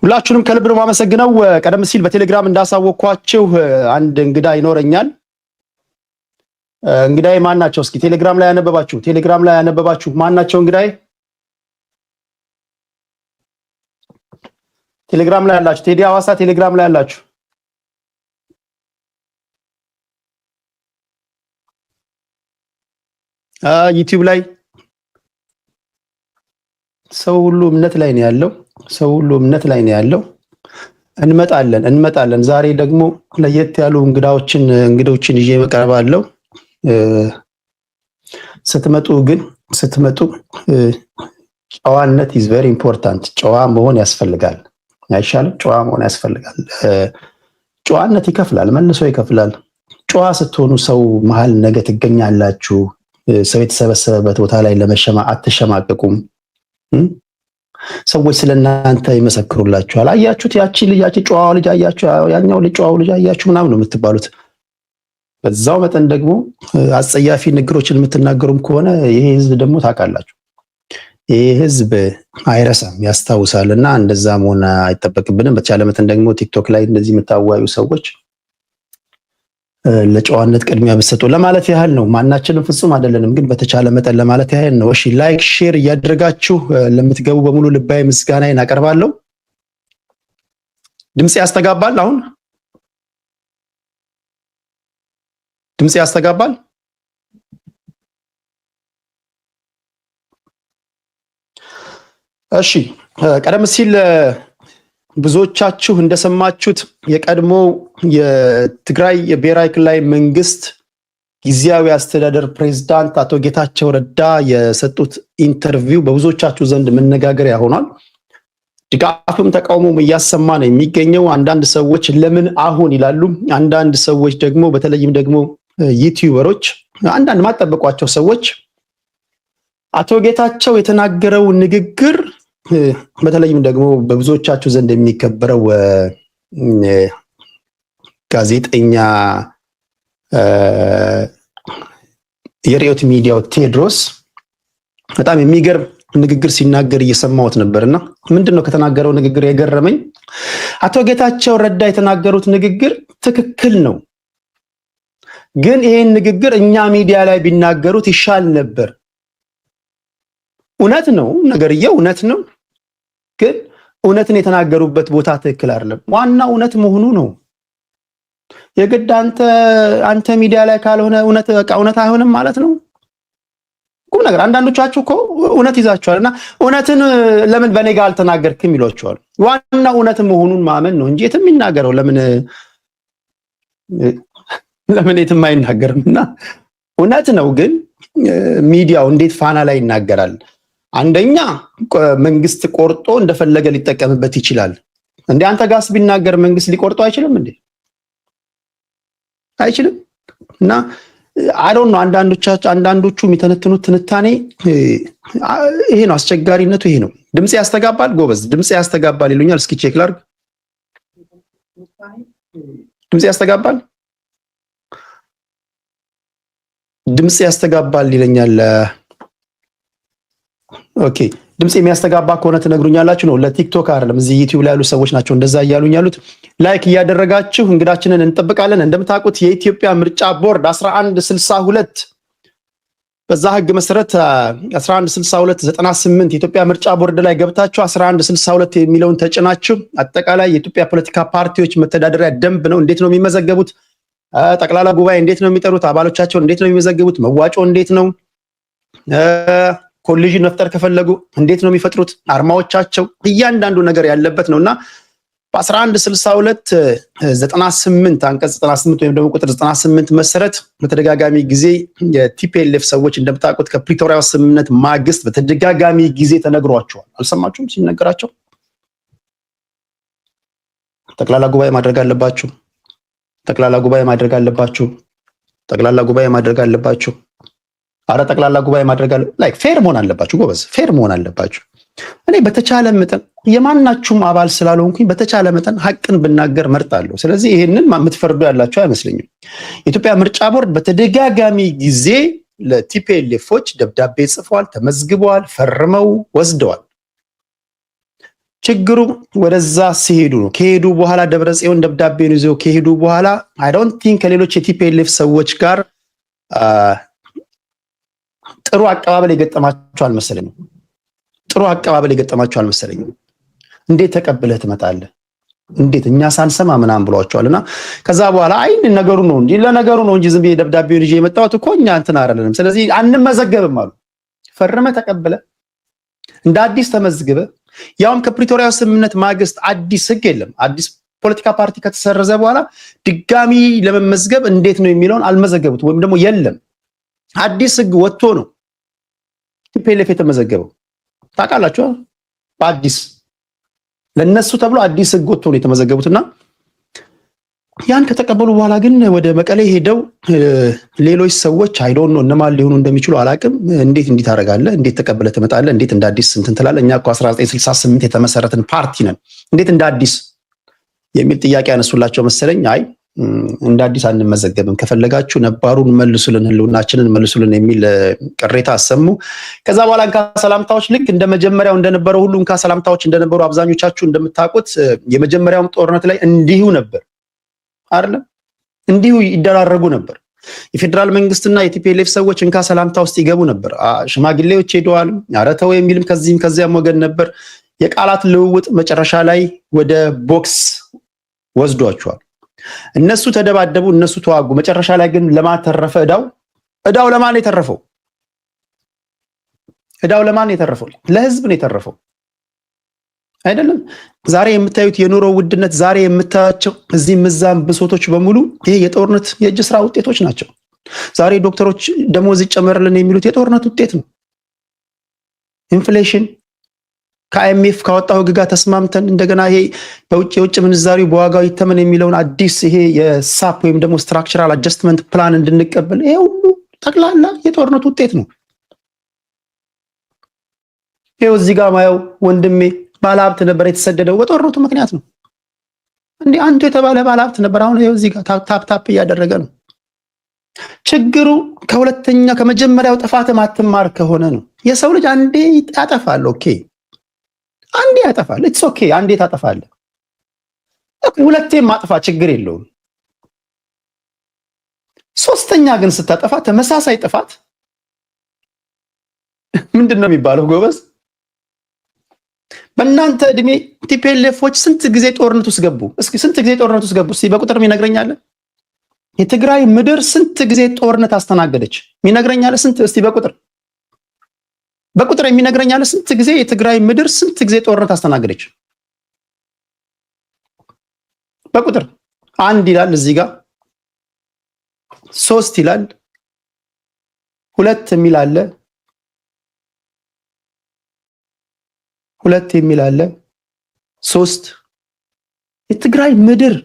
ሁላችሁንም ከልብ ነው ማመሰግነው። ቀደም ሲል በቴሌግራም እንዳሳወቅኳችሁ አንድ እንግዳ ይኖረኛል። እንግዳዬ ማን ናቸው? እስኪ ቴሌግራም ላይ ያነበባችሁ ማን ናቸው? እንግዳዬ ቴሌግራም ላይ ያላችሁ፣ ቴዲ አዋሳ ቴሌግራም ላይ ያላችሁ፣ ዩቲዩብ ላይ ሰው ሁሉ እምነት ላይ ነው ያለው። እንመጣለን። ዛሬ ደግሞ ለየት ያሉ እንግዶችን ይዤ እቀርባለሁ። ስትመጡ ጨዋነት ኢዝ ቬሪ ኢምፖርታንት። ጨዋ መሆን ያስፈልጋል። አይሻልም? ጨዋ መሆን ያስፈልጋል። ጨዋነት ይከፍላል፣ መልሶ ይከፍላል። ጨዋ ስትሆኑ ሰው መሀል ነገ ትገኛላችሁ። ሰው የተሰበሰበበት ቦታ ላይ አትሸማቀቁም። ሰዎች ስለናንተ ይመሰክሩላችኋል። አያችሁት? ያቺ ጨዋው ልጅ አያችሁ፣ ያኛው ልጅ ጨዋው ልጅ አያችሁ ምናምን ነው የምትባሉት። በዛው መጠን ደግሞ አጸያፊ ንግሮችን የምትናገሩም ከሆነ ይሄ ህዝብ ደግሞ ታውቃላችሁ፣ ይሄ ህዝብ አይረሳም፣ ያስታውሳል። እና እንደዛ መሆን አይጠበቅብንም። በተቻለ መጠን ደግሞ ቲክቶክ ላይ እንደዚህ የምታዋዩ ሰዎች ለጨዋነት ቅድሚያ ብትሰጡ ለማለት ያህል ነው። ማናችንም ፍጹም አይደለንም፣ ግን በተቻለ መጠን ለማለት ያህል ነው። እሺ፣ ላይክ ሼር እያደረጋችሁ ለምትገቡ በሙሉ ልባዊ ምስጋናዬን አቀርባለሁ። ድምጽ ያስተጋባል? አሁን ድምጽ ያስተጋባል? እሺ፣ ቀደም ሲል ብዙዎቻችሁ እንደሰማችሁት የቀድሞ የትግራይ የብሔራዊ ክልላዊ መንግስት ጊዜያዊ አስተዳደር ፕሬዝዳንት አቶ ጌታቸው ረዳ የሰጡት ኢንተርቪው በብዙዎቻችሁ ዘንድ መነጋገሪያ ሆኗል። ድጋፍም ተቃውሞም እያሰማ ነው የሚገኘው። አንዳንድ ሰዎች ለምን አሁን ይላሉ። አንዳንድ ሰዎች ደግሞ በተለይም ደግሞ ዩቲዩበሮች፣ አንዳንድ ማጠበቋቸው ሰዎች አቶ ጌታቸው የተናገረው ንግግር በተለይም ደግሞ በብዙዎቻችሁ ዘንድ የሚከበረው ጋዜጠኛ የርዕዮት ሚዲያው ቴዎድሮስ በጣም የሚገርም ንግግር ሲናገር እየሰማሁት ነበርና ምንድነው ከተናገረው ንግግር የገረመኝ? አቶ ጌታቸው ረዳ የተናገሩት ንግግር ትክክል ነው፣ ግን ይሄን ንግግር እኛ ሚዲያ ላይ ቢናገሩት ይሻል ነበር። እውነት ነው፣ ነገርየው እውነት ነው፣ ግን እውነትን የተናገሩበት ቦታ ትክክል አይደለም። ዋናው እውነት መሆኑ ነው። የግድ አንተ ሚዲያ ላይ ካልሆነ እውነት አይሆንም ማለት ነው። ቁም ነገር አንዳንዶቻችሁ እኮ እውነት ይዛችኋልና እውነትን ለምን በኔ ጋር አልተናገርክም ይሏችኋል። ዋናው እውነት መሆኑን ማመን ነው እንጂ የትም ይናገረው ለምን የትም አይናገርምና እውነት ነው። ግን ሚዲያው እንዴት ፋና ላይ ይናገራል? አንደኛ መንግስት ቆርጦ እንደፈለገ ሊጠቀምበት ይችላል። እንዴ አንተ ጋስ ቢናገር መንግስት ሊቆርጦ አይችልም እንዴ? አይችልም። እና አይዶን ነው አንዳንዶቹ የሚተነትኑት ትንታኔ ይሄ ነው፣ አስቸጋሪነቱ ይሄ ነው። ድምጽ ያስተጋባል? ጎበዝ ድምጽ ያስተጋባል ይሉኛል። እስኪ ቼክ ላድርግ። ድምጽ ያስተጋባል? ድምጽ ያስተጋባል ይለኛል። ኦኬ፣ ድምጽ የሚያስተጋባ ከሆነ ትነግሩኛላችሁ ነው። ለቲክቶክ አይደለም፣ እዚህ ዩቲዩብ ላይ ያሉ ሰዎች ናቸው እንደዛ እያሉኝ ያሉት። ላይክ እያደረጋችሁ እንግዳችንን እንጠብቃለን። እንደምታውቁት የኢትዮጵያ ምርጫ ቦርድ 1162 በዛ ህግ መሰረት 1162/98 የኢትዮጵያ ምርጫ ቦርድ ላይ ገብታችሁ 1162 የሚለውን ተጭናችሁ አጠቃላይ የኢትዮጵያ ፖለቲካ ፓርቲዎች መተዳደሪያ ደንብ ነው። እንዴት ነው የሚመዘገቡት? ጠቅላላ ጉባኤ እንዴት ነው የሚጠሩት? አባሎቻቸውን እንዴት ነው የሚመዘገቡት? መዋጮ እንዴት ነው? ኮሊዥን መፍጠር ከፈለጉ እንዴት ነው የሚፈጥሩት? አርማዎቻቸው፣ እያንዳንዱ ነገር ያለበት ነውና በ1162/98 አንቀጽ 98 ወይም ደግሞ ቁጥር 98 መሰረት በተደጋጋሚ ጊዜ የቲፒኤልኤፍ ሰዎች እንደምታውቁት ከፕሪቶሪያው ስምምነት ማግስት በተደጋጋሚ ጊዜ ተነግሯቸዋል። አልሰማችሁም? ሲነገራቸው ጠቅላላ ጉባኤ ማድረግ አለባችሁ፣ ጠቅላላ ጉባኤ ማድረግ አለባችሁ፣ ጠቅላላ ጉባኤ ማድረግ አለባችሁ። አረ ጠቅላላ ጉባኤ ማድረግ ላይክ ፌር መሆን አለባችሁ። ጎበዝ ፌር መሆን አለባችሁ። እኔ በተቻለ መጠን የማናችሁም አባል ስላልሆንኩኝ በተቻለ መጠን ሀቅን ብናገር መርጣለሁ። ስለዚህ ይሄንን የምትፈርዱ ያላችሁ አይመስለኝም። የኢትዮጵያ ምርጫ ቦርድ በተደጋጋሚ ጊዜ ለቲፒኤልኤፎች ደብዳቤ ጽፏል፣ ተመዝግበዋል፣ ፈርመው ወስደዋል። ችግሩ ወደዛ ሲሄዱ ነው። ከሄዱ በኋላ ደብረጽዮን ደብዳቤውን ይዘው ከሄዱ በኋላ አይ ዶንት ቲንክ ከሌሎች የቲፒኤልኤፍ ሰዎች ጋር ጥሩ አቀባበል የገጠማቸው አልመሰለኝም። ጥሩ አቀባበል የገጠማቸው አልመሰለኝም። እንዴት ተቀብለህ ትመጣለህ? እንዴት እኛ ሳንሰማ ምናምን ብሏቸዋልና ከዛ በኋላ አይ ነገሩ ነው እንጂ ለነገሩ ነው እንጂ ዝም ብዬ ደብዳቤውን ይዤ የመጣሁት እኮ እኛ እንትን አይደለንም። ስለዚህ አንመዘገብም አሉ። ፈርመህ ተቀብለህ እንደ አዲስ ተመዝግበ ያውም ከፕሪቶሪያው ስምምነት ማግስት አዲስ ህግ የለም። አዲስ ፖለቲካ ፓርቲ ከተሰረዘ በኋላ ድጋሚ ለመመዝገብ እንዴት ነው የሚለውን አልመዘገቡት ወይም ደግሞ የለም። አዲስ ህግ ወጥቶ ነው ቲፒኤልኤፍ የተመዘገበው። ታውቃላችሁ፣ በአዲስ ለነሱ ተብሎ አዲስ ህግ ወጥቶ ነው የተመዘገቡትና ያን ከተቀበሉ በኋላ ግን ወደ መቀሌ ሄደው ሌሎች ሰዎች አይ ዶንት ኖ እነማን ሊሆኑ እንደሚችሉ አላቅም። እንዴት እንዲህ ታደርጋለህ? እንዴት ተቀብለህ ትመጣለህ? እንዴት እንደ አዲስ እንትን ትላለህ? እኛ እኮ 1968 የተመሰረትን ፓርቲ ነን፣ እንዴት እንደ አዲስ የሚል ጥያቄ ያነሱላቸው መሰለኝ። አይ እንደ አዲስ አንመዘገብም፣ ከፈለጋችሁ ነባሩን መልሱልን፣ ህልውናችንን መልሱልን የሚል ቅሬታ አሰሙ። ከዛ በኋላ እንካ ሰላምታዎች ልክ እንደ መጀመሪያው እንደነበረው ሁሉ እንካ ሰላምታዎች እንደነበሩ አብዛኞቻችሁ እንደምታውቁት የመጀመሪያውም ጦርነት ላይ እንዲሁ ነበር አይደለም፣ እንዲሁ ይደራረጉ ነበር። የፌደራል መንግስትና የቲፒኤልኤፍ ሰዎች እንካ ሰላምታ ውስጥ ይገቡ ነበር። ሽማግሌዎች ሄደዋል፣ ኧረ ተው የሚልም ከዚህም ከዚያም ወገን ነበር። የቃላት ልውውጥ መጨረሻ ላይ ወደ ቦክስ ወስዷቸዋል። እነሱ ተደባደቡ፣ እነሱ ተዋጉ። መጨረሻ ላይ ግን ለማን ተረፈ? እዳው ለማን የተረፈው? እዳው ለማን የተረፈው? ለህዝብ ነው የተረፈው አይደለም። ዛሬ የምታዩት የኑሮ ውድነት፣ ዛሬ የምታያቸው እዚህ ምዛም ብሶቶች በሙሉ ይሄ የጦርነት የእጅ ስራ ውጤቶች ናቸው። ዛሬ ዶክተሮች ደሞዝ ይጨመርልን የሚሉት የጦርነት ውጤት ነው። ኢንፍሌሽን ከአይኤምኤፍ ካወጣው ህግ ጋር ተስማምተን እንደገና ይሄ የውጭ ምንዛሪው በዋጋው ይተመን የሚለውን አዲስ ይሄ የሳፕ ወይም ደግሞ ስትራክቸራል አጀስትመንት ፕላን እንድንቀበል ይሄ ሁሉ ጠቅላላ የጦርነት ውጤት ነው። ይሄው እዚህ ጋር ማየው ወንድሜ ባለሀብት ነበር የተሰደደው በጦርነቱ ምክንያት ነው። እንዴ አንዱ የተባለ ባለሀብት ነበር። አሁን ይሄው እዚህ ጋር ታፕ እያደረገ ነው። ችግሩ ከመጀመሪያው ጥፋት ማትማር ከሆነ ነው። የሰው ልጅ አንዴ ያጠፋል። ኦኬ አንዴ ያጠፋል። ኢትስ ኦኬ አንዴ ታጠፋለህ። ሁለቴ ማጥፋ ችግር የለውም። ሶስተኛ ግን ስታጠፋ ተመሳሳይ ጥፋት ምንድነው የሚባለው ጎበዝ? በእናንተ እድሜ ቲፒኤልኤፎች ስንት ጊዜ ጦርነት ውስጥ ገቡ? እስኪ ስንት ጊዜ ጦርነት ውስጥ ገቡ? እስኪ በቁጥር ይነግረኛል? የትግራይ ምድር ስንት ጊዜ ጦርነት አስተናገደች? ይነግረኛል? ስንት? እስቲ በቁጥር የሚነግረኛል? ስንት ጊዜ የትግራይ ምድር ስንት ጊዜ ጦርነት አስተናገደች? በቁጥር 1 ይላል እዚህ ጋር፣ 3 ይላል፣ 2 የሚል አለ፣ 2 የሚል አለ፣ 3 የትግራይ ምድር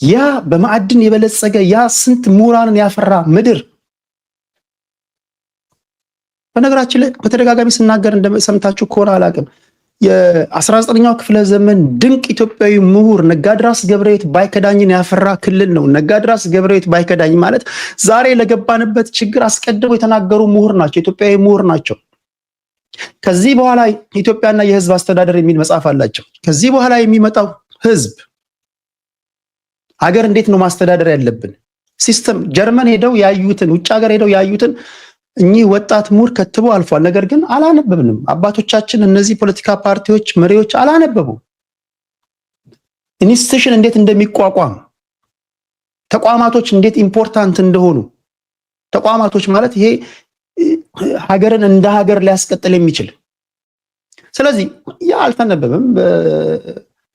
ያ በማዕድን የበለጸገ ያ ስንት ምሁራንን ያፈራ ምድር። በነገራችን ላይ በተደጋጋሚ ስናገር እንደሰምታችሁ ከሆነ አላውቅም፣ የ19ኛው ክፍለ ዘመን ድንቅ ኢትዮጵያዊ ምሁር ነጋድራስ ገብረሕይወት ባይከዳኝን ያፈራ ክልል ነው። ነጋድራስ ገብረሕይወት ባይከዳኝ ማለት ዛሬ ለገባንበት ችግር አስቀድመው የተናገሩ ምሁር ናቸው፣ ኢትዮጵያዊ ምሁር ናቸው። ከዚህ በኋላ ኢትዮጵያና የህዝብ አስተዳደር የሚል መጽሐፍ አላቸው። ከዚህ በኋላ የሚመጣው ህዝብ ሀገር እንዴት ነው ማስተዳደር ያለብን ሲስተም ጀርመን ሄደው ያዩትን ውጭ ሀገር ሄደው ያዩትን እኚህ ወጣት ምሁር ከትበው አልፏል። ነገር ግን አላነበብንም። አባቶቻችን እነዚህ ፖለቲካ ፓርቲዎች መሪዎች አላነበቡ። ኢንስቲትዩሽን እንዴት እንደሚቋቋም፣ ተቋማቶች እንዴት ኢምፖርታንት እንደሆኑ፣ ተቋማቶች ማለት ይሄ ሀገርን እንደ ሀገር ሊያስቀጥል የሚችል። ስለዚህ ያ አልተነበበም።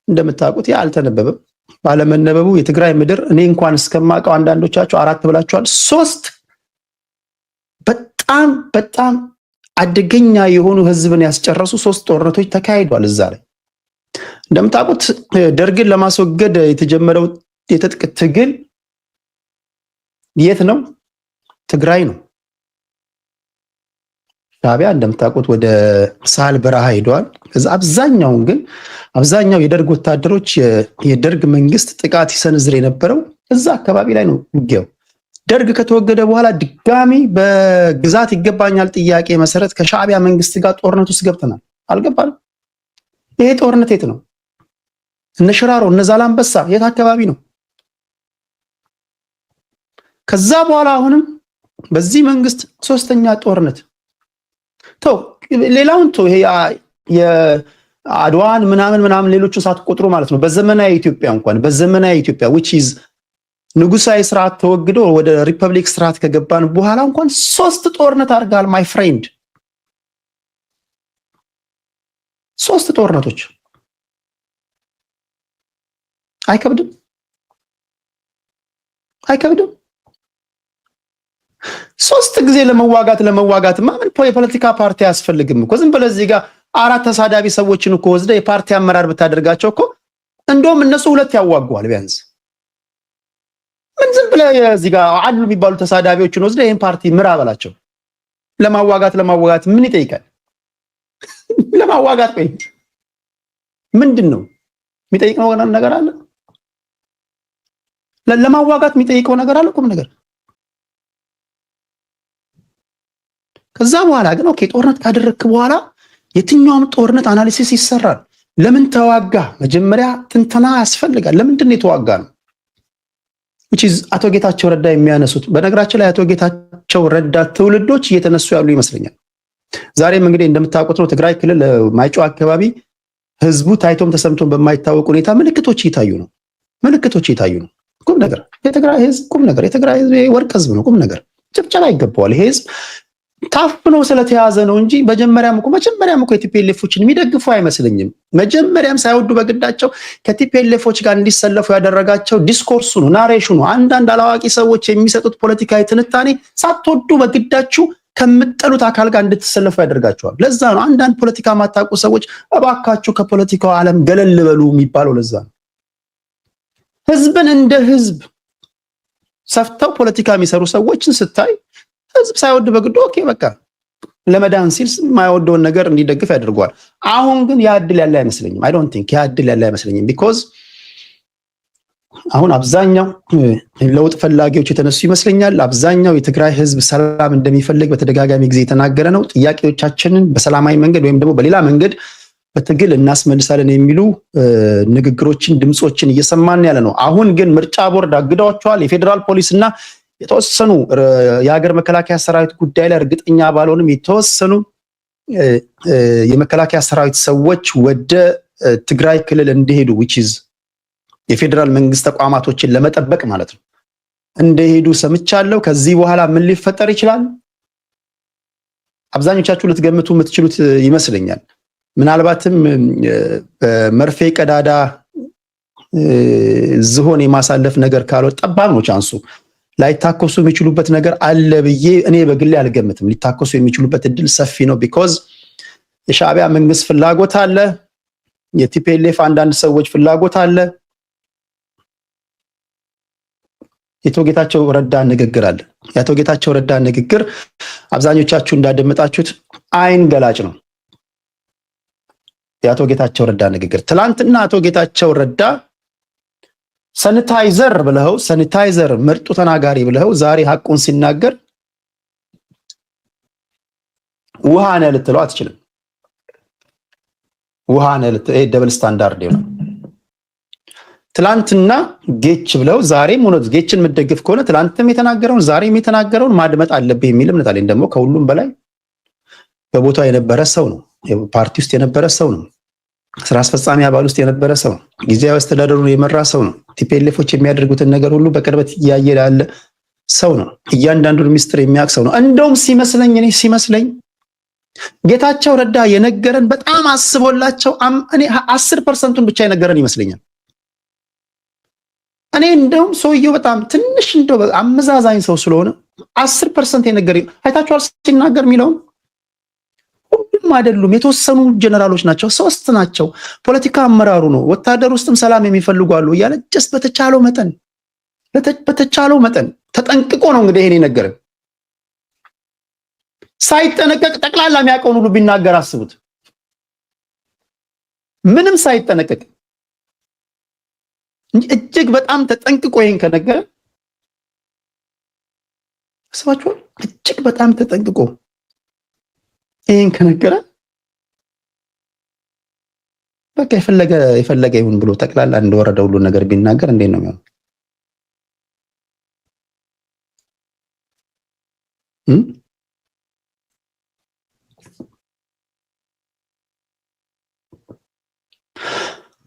እንደምታውቁት ያ አልተነበበም። ባለመነበቡ የትግራይ ምድር እኔ እንኳን እስከማውቀው አንዳንዶቻቸው 4 ብላችኋል፣ 3 በጣም አደገኛ የሆኑ ህዝብን ያስጨረሱ 3 ጦርነቶች ተካሂዷል። እዛ ላይ እንደምታውቁት ደርግን ለማስወገድ የተጀመረው የትጥቅ ትግል የት ነው? ትግራይ ነው። ሻዕቢያ እንደምታውቁት ወደ ሳህል በረሃ ሄደዋል። ከዛ አብዛኛው የደርግ ወታደሮች የደርግ መንግስት ጥቃት ይሰነዝር የነበረው እዛ አካባቢ ላይ ነው ውጊያው። ደርግ ከተወገደ በኋላ ድጋሚ በግዛት ይገባኛል ጥያቄ መሰረት ከሻዕቢያ መንግስት ጋር ጦርነት ውስጥ ገብተናል። አልገባንም። ይሄ ጦርነት የት ነው? እነ ሽራሮ እነ ዛላምበሳ የት አካባቢ ነው? ከዛ በኋላ አሁንም በዚህ መንግስት ሶስተኛ ጦርነት ተው፣ ሌላውን ተው። ይሄ የአድዋን ምናምን ሌሎቹ ሳትቆጥሩ ማለት ነው። በዘመናዊ ኢትዮጵያ እንኳን በዘመናዊ ኢትዮጵያ which is ንጉሳዊ ስርዓት ተወግዶ ወደ ሪፐብሊክ ስርዓት ከገባን በኋላ እንኳን 3 ጦርነት አድርጋል ማይ ፍሬንድ። 3 ጦርነቶች አይከብድም? አይከብድም? 3 ጊዜ ለመዋጋትማ ምን የፖለቲካ ፓርቲ አያስፈልግም እኮ። ዝም ብለህ እዚህ ጋር 4 ተሳዳቢ ሰዎችን እኮ ወስደህ የፓርቲ አመራር ብታደርጋቸው እኮ እንደውም እነሱ 2 ያዋጓል ቢያንስ። ምን ዝም ብለህ እዚህ ጋር አሉ የሚባሉ ተሳዳቢዎችን ወስደህ ይሄን ፓርቲ ምራ በላቸው። ለማዋጋት ምን ይጠይቃል? ለማዋጋት ቆይ ምንድነው የሚጠይቀው ነገር አለ? ለማዋጋት የሚጠይቀው ነገር አለ? ቁም ነገር። ከዛ በኋላ ግን ኦኬ ጦርነት ካደረግክ በኋላ የትኛውም ጦርነት አናሊሲስ ይሰራል። ለምን ተዋጋ? መጀመሪያ ትንተና ያስፈልጋል። ለምንድን ነው የተዋጋ ነው? which is አቶ ጌታቸው ረዳ የሚያነሱት። በነገራችን ላይ አቶ ጌታቸው ረዳ ትውልዶች እየተነሱ ያሉ ይመስለኛል። ዛሬም እንግዲህ እንደምታውቁት ነው ትግራይ ክልል ማይጮ አካባቢ ህዝቡ ታይቶም ተሰምቶም በማይታወቅ ሁኔታ ምልክቶች እየታዩ ነው። ቁም ነገር የትግራይ ህዝብ ቁም ነገር የትግራይ ህዝብ ወርቅ ህዝብ ነው። ቁም ነገር ጭብጨባ ይገባዋል። ይሄ ህዝብ ታፍኖ ስለተያዘ ነው እንጂ መጀመሪያም እኮ የቲፒኤልኤፎችን የሚደግፉ አይመስለኝም። መጀመሪያም ሳይወዱ በግዳቸው ከቲፒኤልኤፎች ጋር እንዲሰለፉ ያደረጋቸው ዲስኮርሱ ነው፣ ናሬሽኑ። አንዳንድ አላዋቂ ሰዎች የሚሰጡት ፖለቲካዊ ትንታኔ ሳትወዱ በግዳችሁ ከምትጠሉት አካል ጋር እንድትሰለፉ ያደርጋቸዋል። ለዛ ነው አንዳንድ ፖለቲካ ማታውቁ ሰዎች እባካችሁ ከፖለቲካው ዓለም ገለል በሉ የሚባለው። ለዛ ነው ህዝብን እንደ ህዝብ ሰፍተው ፖለቲካ የሚሰሩ ሰዎችን ስታይ ህዝብ ሳይወድ በግዱ ኦኬ በቃ ለመዳን ሲል የማይወደውን ነገር እንዲደግፍ ያደርገዋል። አሁን ግን ያ እድል ያለ አይመስለኝም። አይ ዶንት ቲንክ ያ እድል ያለ አይመስለኝም። ቢኮዝ አሁን አብዛኛው ለውጥ ፈላጊዎች የተነሱ ይመስለኛል። አብዛኛው የትግራይ ህዝብ ሰላም እንደሚፈልግ በተደጋጋሚ ጊዜ የተናገረ ነው። ጥያቄዎቻችንን በሰላማዊ መንገድ ወይም ደግሞ በሌላ መንገድ በትግል እናስመልሳለን የሚሉ ንግግሮችን፣ ድምጾችን እየሰማን ያለ ነው። አሁን ግን ምርጫ ቦርድ አግደዋቸዋል። የፌዴራል ፖሊስና የተወሰኑ የሀገር መከላከያ ሰራዊት ጉዳይ ላይ እርግጠኛ ባልሆንም የተወሰኑ የመከላከያ ሰራዊት ሰዎች ወደ ትግራይ ክልል እንዲሄዱ which is የፌዴራል መንግስት ተቋማቶችን ለመጠበቅ ማለት ነው እንደሄዱ ሰምቻለሁ። ከዚህ በኋላ ምን ሊፈጠር ይችላል? አብዛኞቻችሁ ልትገምቱ የምትችሉት ይመስለኛል። ምናልባትም በመርፌ ቀዳዳ ዝሆን የማሳለፍ ነገር ካልሆነ ጠባብ ነው ቻንሱ። ላይታኮሱ የሚችሉበት ነገር አለ ብዬ እኔ በግሌ አልገምትም። ሊታኮሱ የሚችሉበት እድል ሰፊ ነው። ቢኮዝ የሻዕቢያ መንግስት ፍላጎት አለ፣ የቲፒኤልኤፍ አንዳንድ ሰዎች ፍላጎት አለ፣ የአቶ ጌታቸው ረዳ ንግግር አለ። የአቶ ጌታቸው ረዳ ንግግር አብዛኞቻችሁ እንዳደመጣችሁት አይን ገላጭ ነው። የአቶ ጌታቸው ረዳ ንግግር ትላንትና አቶ ጌታቸው ረዳ ሳኒታይዘር ብለው ሳኒታይዘር ምርጡ ተናጋሪ ብለው ዛሬ ሐቁን ሲናገር ውሃ ነው ልትለው አትችልም። ውሃ ነው ልትለው ይሄ ደብል ስታንዳርድ ነው። ትላንትና ጌች ብለው ዛሬም ሆኖ ጌችን የምትደግፍ ከሆነ ትላንትም የተናገረውን ዛሬም የተናገረውን ማድመጥ አለብህ የሚል እምነት አለኝ። ደግሞ ከሁሉም በላይ በቦታው የነበረ ሰው ነው። ፓርቲ ውስጥ የነበረ ሰው ነው። ስራ አስፈጻሚ አባል ውስጥ የነበረ ሰው ነው። ጊዜያዊ አስተዳደሩን የመራ ሰው ነው። ቲፒኤልኤፎች የሚያደርጉትን ነገር ሁሉ በቅርበት እያየ ያለ ሰው ነው። እያንዳንዱን ሚስጥር የሚያውቅ ሰው ነው። እንደውም ሲመስለኝ ጌታቸው ረዳ የነገረን በጣም አስቦላቸው እኔ 10% ብቻ የነገረን ይመስለኛል። እኔ እንደውም ሰውየው በጣም ትንሽ እንደው አመዛዛኝ ሰው ስለሆነ 10% የነገረኝ አይታችኋል ሲናገር የሚለውን ሁሉም አይደሉም። የተወሰኑ ጀነራሎች ናቸው፣ 3 ናቸው። ፖለቲካ አመራሩ ነው። ወታደር ውስጥም ሰላም የሚፈልጉ አሉ እያለ ጀስት በተቻለው መጠን ተጠንቅቆ ነው እንግዲህ ይሄን ነገርን ሳይጠነቀቅ ጠቅላላ የሚያውቀውን ሁሉ ቢናገር አስቡት። ምንም ሳይጠነቀቅ እጅግ በጣም ተጠንቅቆ ይሄን ከነገረ አስባችኋል። እጅግ በጣም ተጠንቅቆ ይሄን ከነገረ በቃ የፈለገ ይሁን ብሎ ጠቅላላ እንደወረደ ሁሉ ነገር ቢናገር እንዴት ነው የሚሆነው?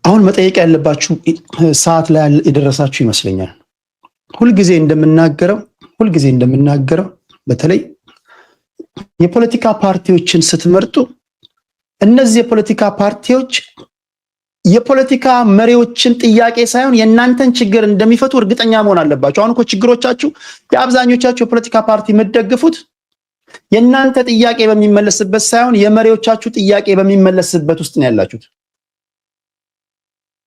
አሁን መጠየቅ ያለባችሁ ሰዓት ላይ የደረሳችሁ ይመስለኛል። ሁልጊዜ እንደምናገረው በተለይ የፖለቲካ ፓርቲዎችን ስትመርጡ እነዚህ የፖለቲካ ፓርቲዎች የፖለቲካ መሪዎችን ጥያቄ ሳይሆን የእናንተን ችግር እንደሚፈቱ እርግጠኛ መሆን አለባችሁ። አሁን እኮ ችግሮቻችሁ የአብዛኞቻችሁ የፖለቲካ ፓርቲ የምትደግፉት የእናንተ ጥያቄ በሚመለስበት ሳይሆን የመሪዎቻችሁ ጥያቄ በሚመለስበት ውስጥ ነው ያላችሁት።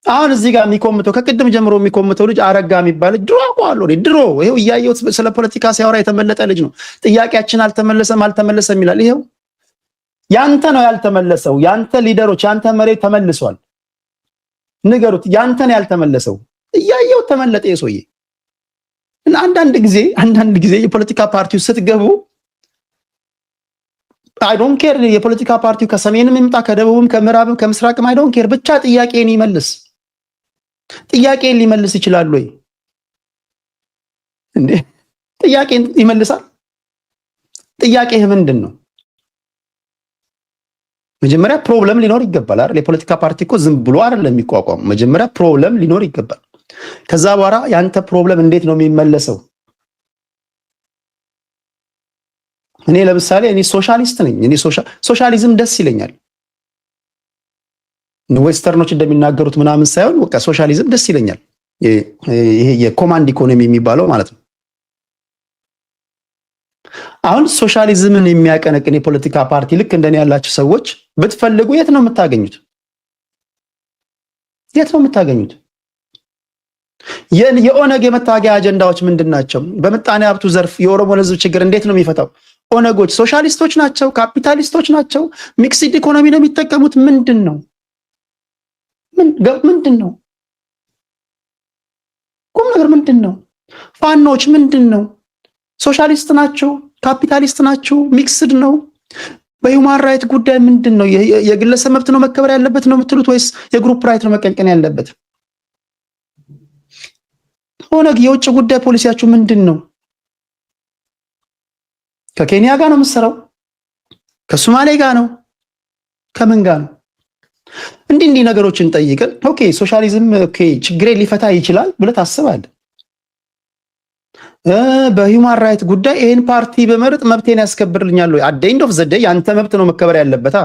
አሁን እዚህ ጋር የሚኮምተው ከቅድም ጀምሮ የሚኮምተው ልጅ አረጋ የሚባል ድሮ አውቀዋለሁ። ድሮ ይሄው እያየሁት ስለ ፖለቲካ ሲያወራ የተመለጠ ልጅ ነው። ጥያቄያችን አልተመለሰም ይላል። ይሄው ያንተ ነው ያልተመለሰው። ያንተ ሊደሮች፣ ያንተ መሪዎች ተመልሷል። ንገሩት፣ ያንተ ነው ያልተመለሰው። እያየሁት ተመለጠ የሰውዬ። እና አንዳንድ ጊዜ የፖለቲካ ፓርቲው ስትገቡ አይ ዶንት ኬር የፖለቲካ ፓርቲው ከሰሜንም ይምጣ ከደቡብም ከምዕራብም ከምስራቅም አይ ዶንት ኬር፣ ብቻ ጥያቄን ይመልስ። ጥያቄን ሊመልስ ይችላል ወይ እንዴ? ጥያቄን ይመልሳል? ጥያቄህ ምንድን ነው? መጀመሪያ ፕሮብለም ሊኖር ይገባል አይደል? የፖለቲካ ፓርቲ እኮ ዝም ብሎ አይደለም የሚቋቋም። መጀመሪያ ፕሮብለም ሊኖር ይገባል። ከዛ በኋላ ያንተ ፕሮብለም እንዴት ነው የሚመለሰው? እኔ ለምሳሌ ሶሻሊስት ነኝ። ሶሻሊዝም ደስ ይለኛል። ዌስተርኖች እንደሚናገሩት ምናምን ሳይሆን በቃ ሶሻሊዝም ደስ ይለኛል። ይሄ የኮማንድ ኢኮኖሚ የሚባለው ማለት ነው። አሁን ሶሻሊዝምን የሚያቀነቅን የፖለቲካ ፓርቲ ልክ እንደኔ ያላችሁ ሰዎች ብትፈልጉ የት ነው የምታገኙት? የኦነግ የመታገያ አጀንዳዎች ምንድናቸው? በምጣኔ ሀብቱ ዘርፍ የኦሮሞ ሕዝብ ችግር እንዴት ነው የሚፈታው? ኦነጎች ሶሻሊስቶች ናቸው? ካፒታሊስቶች ናቸው? ሚክስድ ኢኮኖሚ ነው የሚጠቀሙት? ምንድን ነው ቁም ነገር? ምንድን ነው? ፋኖች ምንድን ነው? ሶሻሊስት ናቸው? ካፒታሊስት ናቸው? ሚክስድ ነው? በሂውማን ራይት ጉዳይ ምንድን ነው? የግለሰብ መብት ነው መከበር ያለበት ነው የምትሉት ወይስ የግሩፕ ራይት ነው መቀንቀን ያለበት? ኦነግ የውጭ ጉዳይ ፖሊሲያችሁ ምንድን ነው? ከኬንያ ጋር ነው የምትሰራው? ከሶማሌ ጋር ነው? ከምን ጋር ነው? እንዲህ ነገሮችን ጠይቀን ኦኬ ሶሻሊዝም ኦኬ ችግሬ ሊፈታ ይችላል ብለህ ታስባለህ? በሂውማን ራይት ጉዳይ ይሄን ፓርቲ በመረጥ መብቴን ያስከብርልኛል ወይ? አት ኤንድ ኦፍ ዘ ዴይ ያንተ መብት ነው መከበር ያለበት።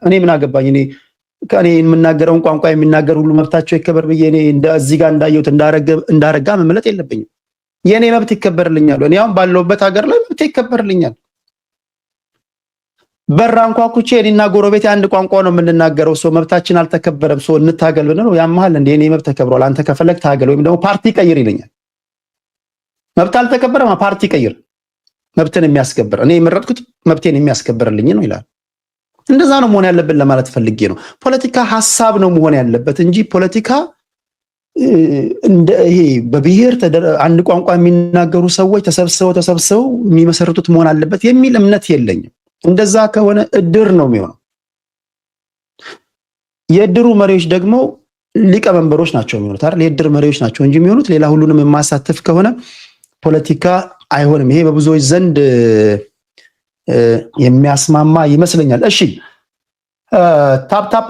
እኔ ምን አገባኝ? እኔ የምናገረውን ቋንቋ የሚናገር ሁሉ መብታቸው ይከበር ብዬ እኔ እዚህ ጋር እንዳየሁት እንዳረጋ መምለጥ የለብኝም። የኔ መብት ይከበርልኛል። እኔ አሁን ባለውበት ሀገር ላይ መብት ይከበርልኛል። በራ አንኳኩቼ እኔና ጎረቤት አንድ ቋንቋ ነው የምንናገረው፣ ሰው መብታችን አልተከበረም፣ ሰው እንታገል ብለን ያመሃል እንደ እኔ መብት ተከብሯል፣ አንተ ከፈለግ ታገል ወይም ደግሞ ፓርቲ ቀይር ይለኛል። መብት አልተከበረም፣ ፓርቲ ቀይር፣ መብትን የሚያስከብር እኔ የመረጥኩት መብቴን የሚያስከብርልኝ ነው ይላል። እንደዛ ነው መሆን ያለብን ለማለት ፈልጌ ነው። ፖለቲካ ሐሳብ ነው መሆን ያለበት እንጂ ፖለቲካ እንደ ይሄ በብሔር አንድ ቋንቋ የሚናገሩ ሰዎች ተሰብስበው የሚመሰርቱት መሆን አለበት የሚል እምነት የለኝም። እንደዛ ከሆነ እድር ነው የሚሆነው። የእድሩ መሪዎች ደግሞ ሊቀመንበሮች ናቸው የሚሆኑት አይደል? የእድር መሪዎች ናቸው እንጂ የሚሆኑት ሌላ ሁሉንም የማሳተፍ ከሆነ ፖለቲካ አይሆንም። ይሄ በብዙዎች ዘንድ የሚያስማማ ይመስለኛል። እሺ ታፕታፕ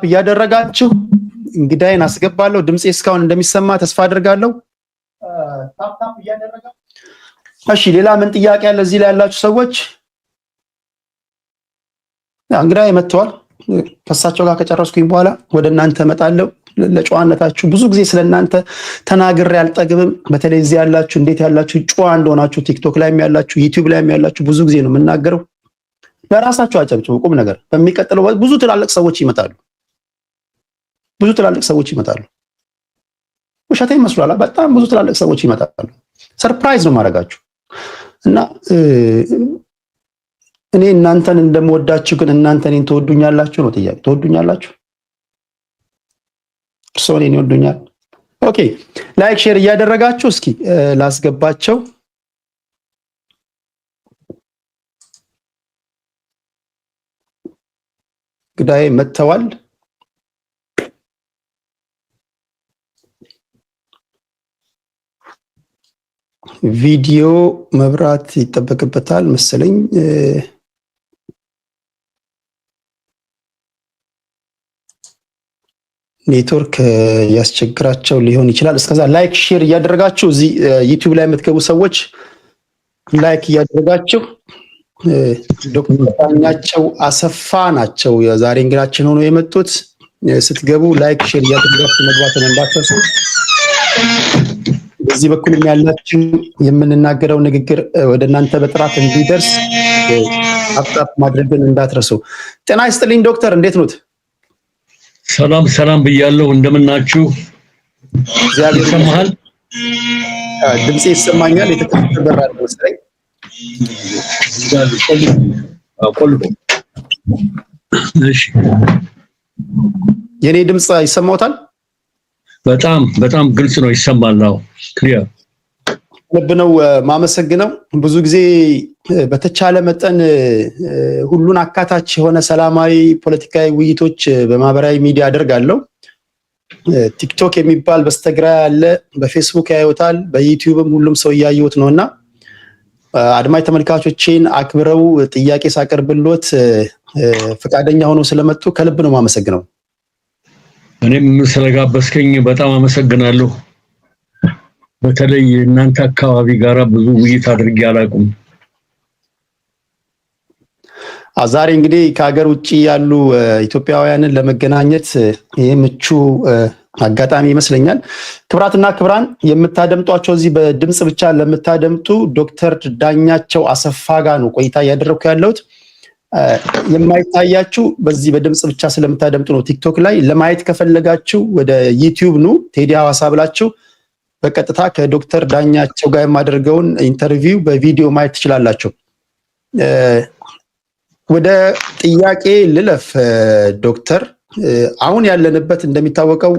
እያደረጋችሁ እንግዳይን አስገባለሁ። ድምጼ እስካሁን እንደሚሰማ ተስፋ አድርጋለሁ። ታፕታፕ እያደረጋችሁ እሺ። ሌላ ምን ጥያቄ አለ እዚህ ላይ ያላችሁ ሰዎች? እንግዳይ መጥተዋል። ከሳቸው ጋር ከጨረስኩኝ በኋላ ወደ እናንተ እመጣለሁ። ለጨዋነታችሁ ብዙ ጊዜ ስለናንተ ተናግሬ አልጠግብም። በተለይ እዚህ ያላችሁ እንዴት ያላችሁ ጨዋ እንደሆናችሁ ቲክቶክ ላይም ያላችሁ ዩቲዩብ ላይም ያላችሁ ብዙ ጊዜ ነው የምናገረው። ለራሳችሁ አጨብጭቡ። ቁም ነገር በሚቀጥለው ብዙ ትላልቅ ሰዎች ይመጣሉ። ውሸቴ ይመስላል። በጣም ብዙ ትላልቅ ሰዎች ይመጣሉ። ሰርፕራይዝ ነው ማድረጋችሁ እና እኔ እናንተን እንደምወዳችሁ ግን እናንተ እኔን ትወዱኛላችሁ ነው ጥያቄ። ትወዱኛላችሁ? እርስዎ እኔን ይወዱኛል? ኦኬ ላይክ ሼር እያደረጋችሁ እስኪ ላስገባቸው። ግዳይ መተዋል ቪዲዮ መብራት ይተበከበታል መሰለኝ ኔትወርክ ያስቸግራቸው ሊሆን ይችላል እስከዛ ላይክ ሼር ያደረጋችሁ እዚ ዩቲዩብ ላይ የምትገቡ ሰዎች ላይክ ያደረጋችሁ ዶክተር ዳኛቸው አሰፋ ናቸው የዛሬ እንግዳችን ሆኖ የመጡት ስትገቡ ላይክ ሼር ያደረጋችሁ መግባትን እንዳትረሱ በዚህ በኩል ያላችሁ የምንናገረው ንግግር ወደናንተ በጥራት እንዲደርስ አጣጥ ማድረግን እንዳትረሱ ጤና ይስጥልኝ ዶክተር እንዴት ኖት ሰላም ብያለሁ እንደምናችሁ እግዚአብሔር ይመስገን ድምጽ ይሰማኛል የተከፈተ በር መሰለኝ እሺ የኔ ድምጽ ይሰማውታል በጣም ግልጽ ነው ይሰማል ነው ክሊር ለብነው ማመሰግነው ብዙ ጊዜ በተቻለ መጠን ሁሉን አካታች የሆነ ሰላማዊ ፖለቲካዊ ውይይቶች በማህበራዊ ሚዲያ አደርጋለሁ ቲክቶክ የሚባል በስተግራ ያለ በፌስቡክ ያዩታል በዩቲዩብም ሁሉም ሰው ያዩት ነውና አድማጭ ተመልካቾችን አክብረው ጥያቄ ሳቀርብሎት ፍቃደኛ ሆኖ ስለመጡ ከልብ ነው ማመሰግነው እኔም ስለጋበዝከኝ በጣም አመሰግናለሁ በተለይ እናንተ አካባቢ ጋራ ብዙ ውይይት አድርጌ አላውቅም ዛሬ እንግዲህ ከሀገር ውጪ ያሉ ኢትዮጵያውያንን ለመገናኘት የምቹ አጋጣሚ ይመስለኛል ክብራትና ክብራን የምታደምጧቸው እዚህ በድምጽ ብቻ ለምታደምጡ ዶክተር ዳኛቸው አሰፋ ጋር ነው ቆይታ ያደረኩ ያለሁት የማይታያችሁ በዚህ በድምጽ ብቻ ስለምታደምጡ ነው ቲክቶክ ላይ ለማየት ከፈለጋችሁ ወደ ዩቲዩብ ነው ቴዲ ሐዋሳ ብላችሁ በቀጥታ ከዶክተር ዳኛቸው ጋር የማደርገውን ኢንተርቪው በቪዲዮ ማየት ትችላላችሁ ወደ ጥያቄ ልለፍ ዶክተር አሁን ያለንበት እንደሚታወቀው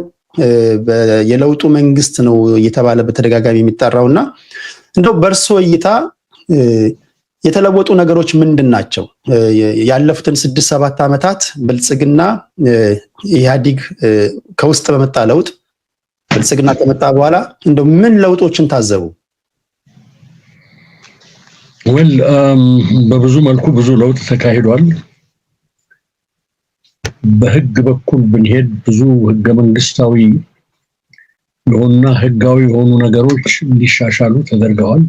የለውጡ መንግስት ነው እየተባለ በተደጋጋሚ የሚጣራውና እንደው በርሶ እይታ የተለወጡ ነገሮች ምንድናቸው ያለፉትን 6-7 አመታት ብልጽግና ኢህአዲግ ከውስጥ በመጣ ለውጥ ብልጽግና ከመጣ በኋላ እንደው ምን ለውጦችን ታዘቡ በብዙ መልኩ ብዙ ለውጥ ተካሂዷል በህግ በኩል ብንሄድ ብዙ ህገ መንግስታዊ የሆኑና ህጋዊ የሆኑ ነገሮች እንዲሻሻሉ ተደርገዋል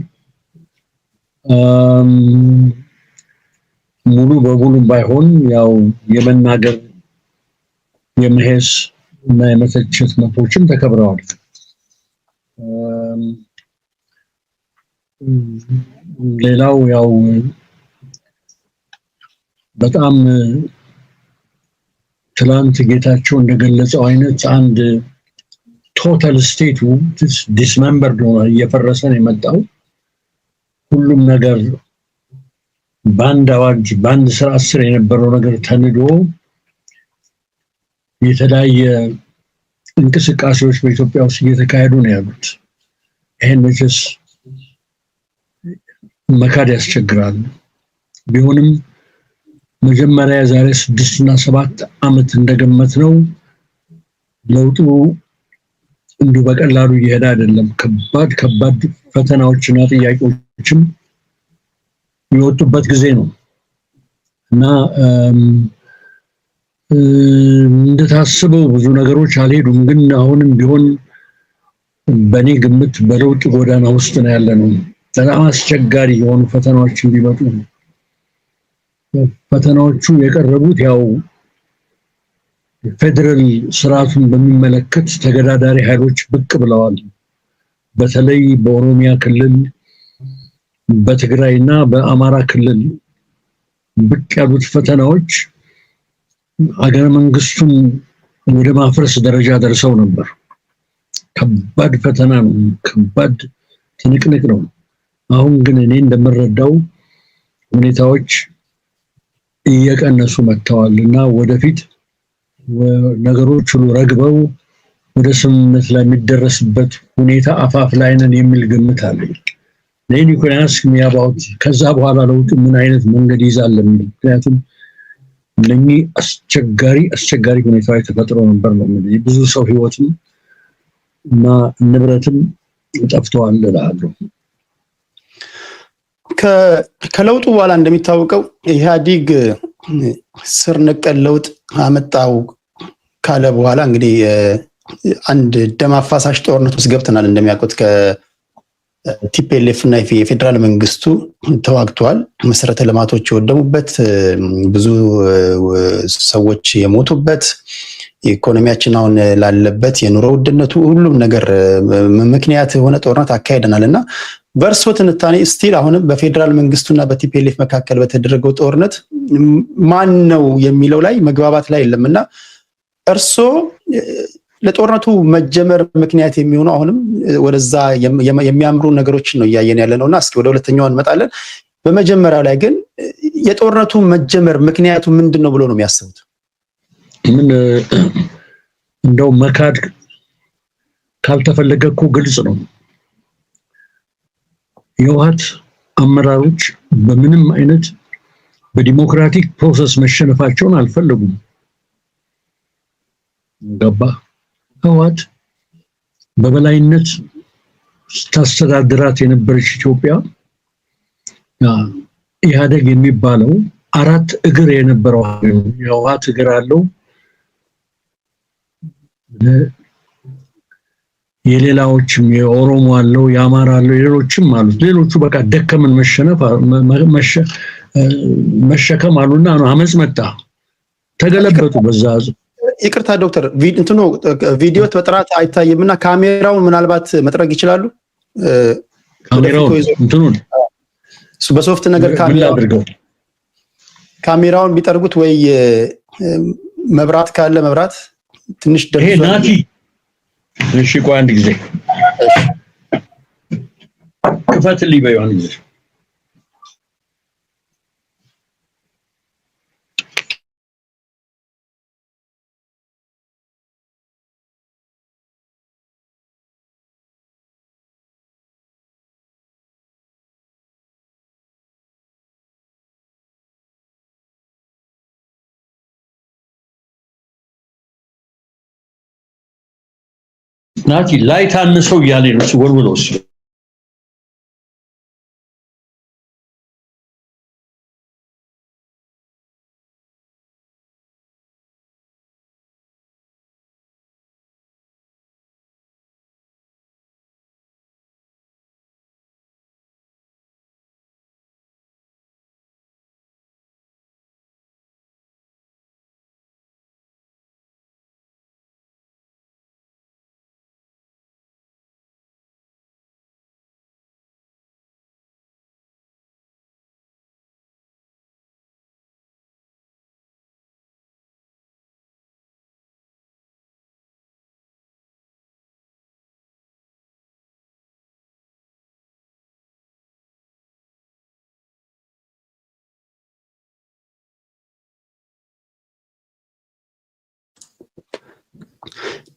ሙሉ በሙሉ ባይሆን ያው የመናገር የመሄስ እና የመተቸት መብቶችም ተከብረዋል ሌላው ያው በጣም ትላንት ጌታቸው እንደገለጸው አይነት አንድ ቶታል ስቴቱ ዲስሜምበርድ ሆነ እየፈረሰ ነው የመጣው ሁሉም ነገር ባንድ አዋጅ ባንድ ስርዓት ስር የነበረው ነገር ተንዶ የተለያየ እንቅስቃሴዎች በኢትዮጵያ ውስጥ እየተካሄዱ ነው ያሉት ይሄን መቼስ መካድ ያስቸግራል ቢሆንም መጀመሪያ ዛሬ 6 እና 7 አመት እንደገመት ነው ለውጡ እንዲሁ በቀላሉ እየሄደ አይደለም ከባድ ፈተናዎችና ጥያቄዎችም የወጡበት ጊዜ ነው እና እንደታሰበው ብዙ ነገሮች አልሄዱም ግን አሁንም ቢሆን በኔ ግምት በለውጥ ጎዳና ውስጥ ነው ያለነው በጣም አስቸጋሪ የሆኑ ፈተናዎች ቢመጡ ፈተናዎቹ የቀረቡት ያው ፌደራል ስርዓቱን በሚመለከት ተገዳዳሪ ኃይሎች ብቅ ብለዋል በተለይ በኦሮሚያ ክልል በትግራይና በአማራ ክልል ብቅ ያሉት ፈተናዎች አገር መንግስቱን ወደ ማፍረስ ደረጃ ደርሰው ነበር ከባድ ፈተና ነው ከባድ ትንቅንቅ ነው አሁን ግን እኔ እንደምረዳው ሁኔታዎች እየቀነሱ መጥተዋልና ወደፊት ነገሮች ሁሉ ረግበው ወደ ስምምነት ላይ የሚደረስበት ሁኔታ አፋፍ ላይ ነን የሚል ግምት አለኝ Then you can ask me about ከዛ በኋላ ለውጥ ምን አይነት መንገድ ይዛል ምክንያቱም እነኚህ አስቸጋሪ ሁኔታዎች ተፈጥሮ ነበር ነው እንግዲህ ብዙ ሰው ህይወትም እና ንብረትም ጠፍቷል እላለሁ። ከለውጡ በኋላ እንደሚታወቀው ኢህአዲግ ስር ነቀል ለውጥ አመጣው ካለ በኋላ እንግዲህ አንድ ደም አፋሳሽ ጦርነት ውስጥ ገብተናል። እንደሚያውቁት ከቲፒኤልኤፍ እና የፌዴራል መንግስቱ ተዋግተዋል። መሰረተ ልማቶች የወደሙበት፣ ብዙ ሰዎች የሞቱበት፣ ኢኮኖሚያችን አሁን ላለበት የኑሮ ውድነቱ ሁሉም ነገር ምክንያት የሆነ ጦርነት አካሄደናል እና በእርሶ ትንታኔ ስቲል አሁንም በፌዴራል መንግስቱና በቲፒኤልኤፍ መካከል በተደረገው ጦርነት ማን ነው የሚለው ላይ መግባባት ላይ የለምና እርሶ ለጦርነቱ መጀመር ምክንያት የሚሆኑ አሁንም ወደዛ የሚያምሩ ነገሮችን ነው እያየን ያለ ነውና እስኪ ወደ ሁለተኛው እንመጣለን። በመጀመሪያው ላይ ግን የጦርነቱ መጀመር ምክንያቱ ምንድነው ብሎ ነው የሚያስቡት? ምን እንደው መካድ ካልተፈለገ እኮ ግልጽ ነው። የህወሓት አመራሮች በምንም አይነት በዲሞክራቲክ ፕሮሰስ መሸነፋቸውን አልፈለጉም። ገባ? ህወሓት በበላይነት ስታስተዳድራት የነበረች ኢትዮጵያ ኢህአዴግ የሚባለው 4 እግር የነበረው የህወሓት እግር አለው፣ የሌላዎችም የኦሮሞ አለው፣ የአማራ አለው፣ የሌሎችም አሉት። ሌሎቹ በቃ ደከምን መሸከም አሉና አመጽ መጣ፣ ተገለበጡ። በዛ ይቅርታ ዶክተር እንትኑ ቪዲዮ በጥራት አይታይምና ካሜራውን ምናልባት መጥረግ ይችላሉ? ካሜራውን እንትኑን በሶፍት ነገር ካሜራውን ቢጠርጉት ወይ መብራት ካለ መብራት ትንሽ ይሄ ናቲ እሺ፣ ቆይ አንድ ጊዜ ክፈትልኝ በይው አንድ ጊዜ። ናቲ ላይት አንሰው እያለ ነው ሲወልወለው እሱ።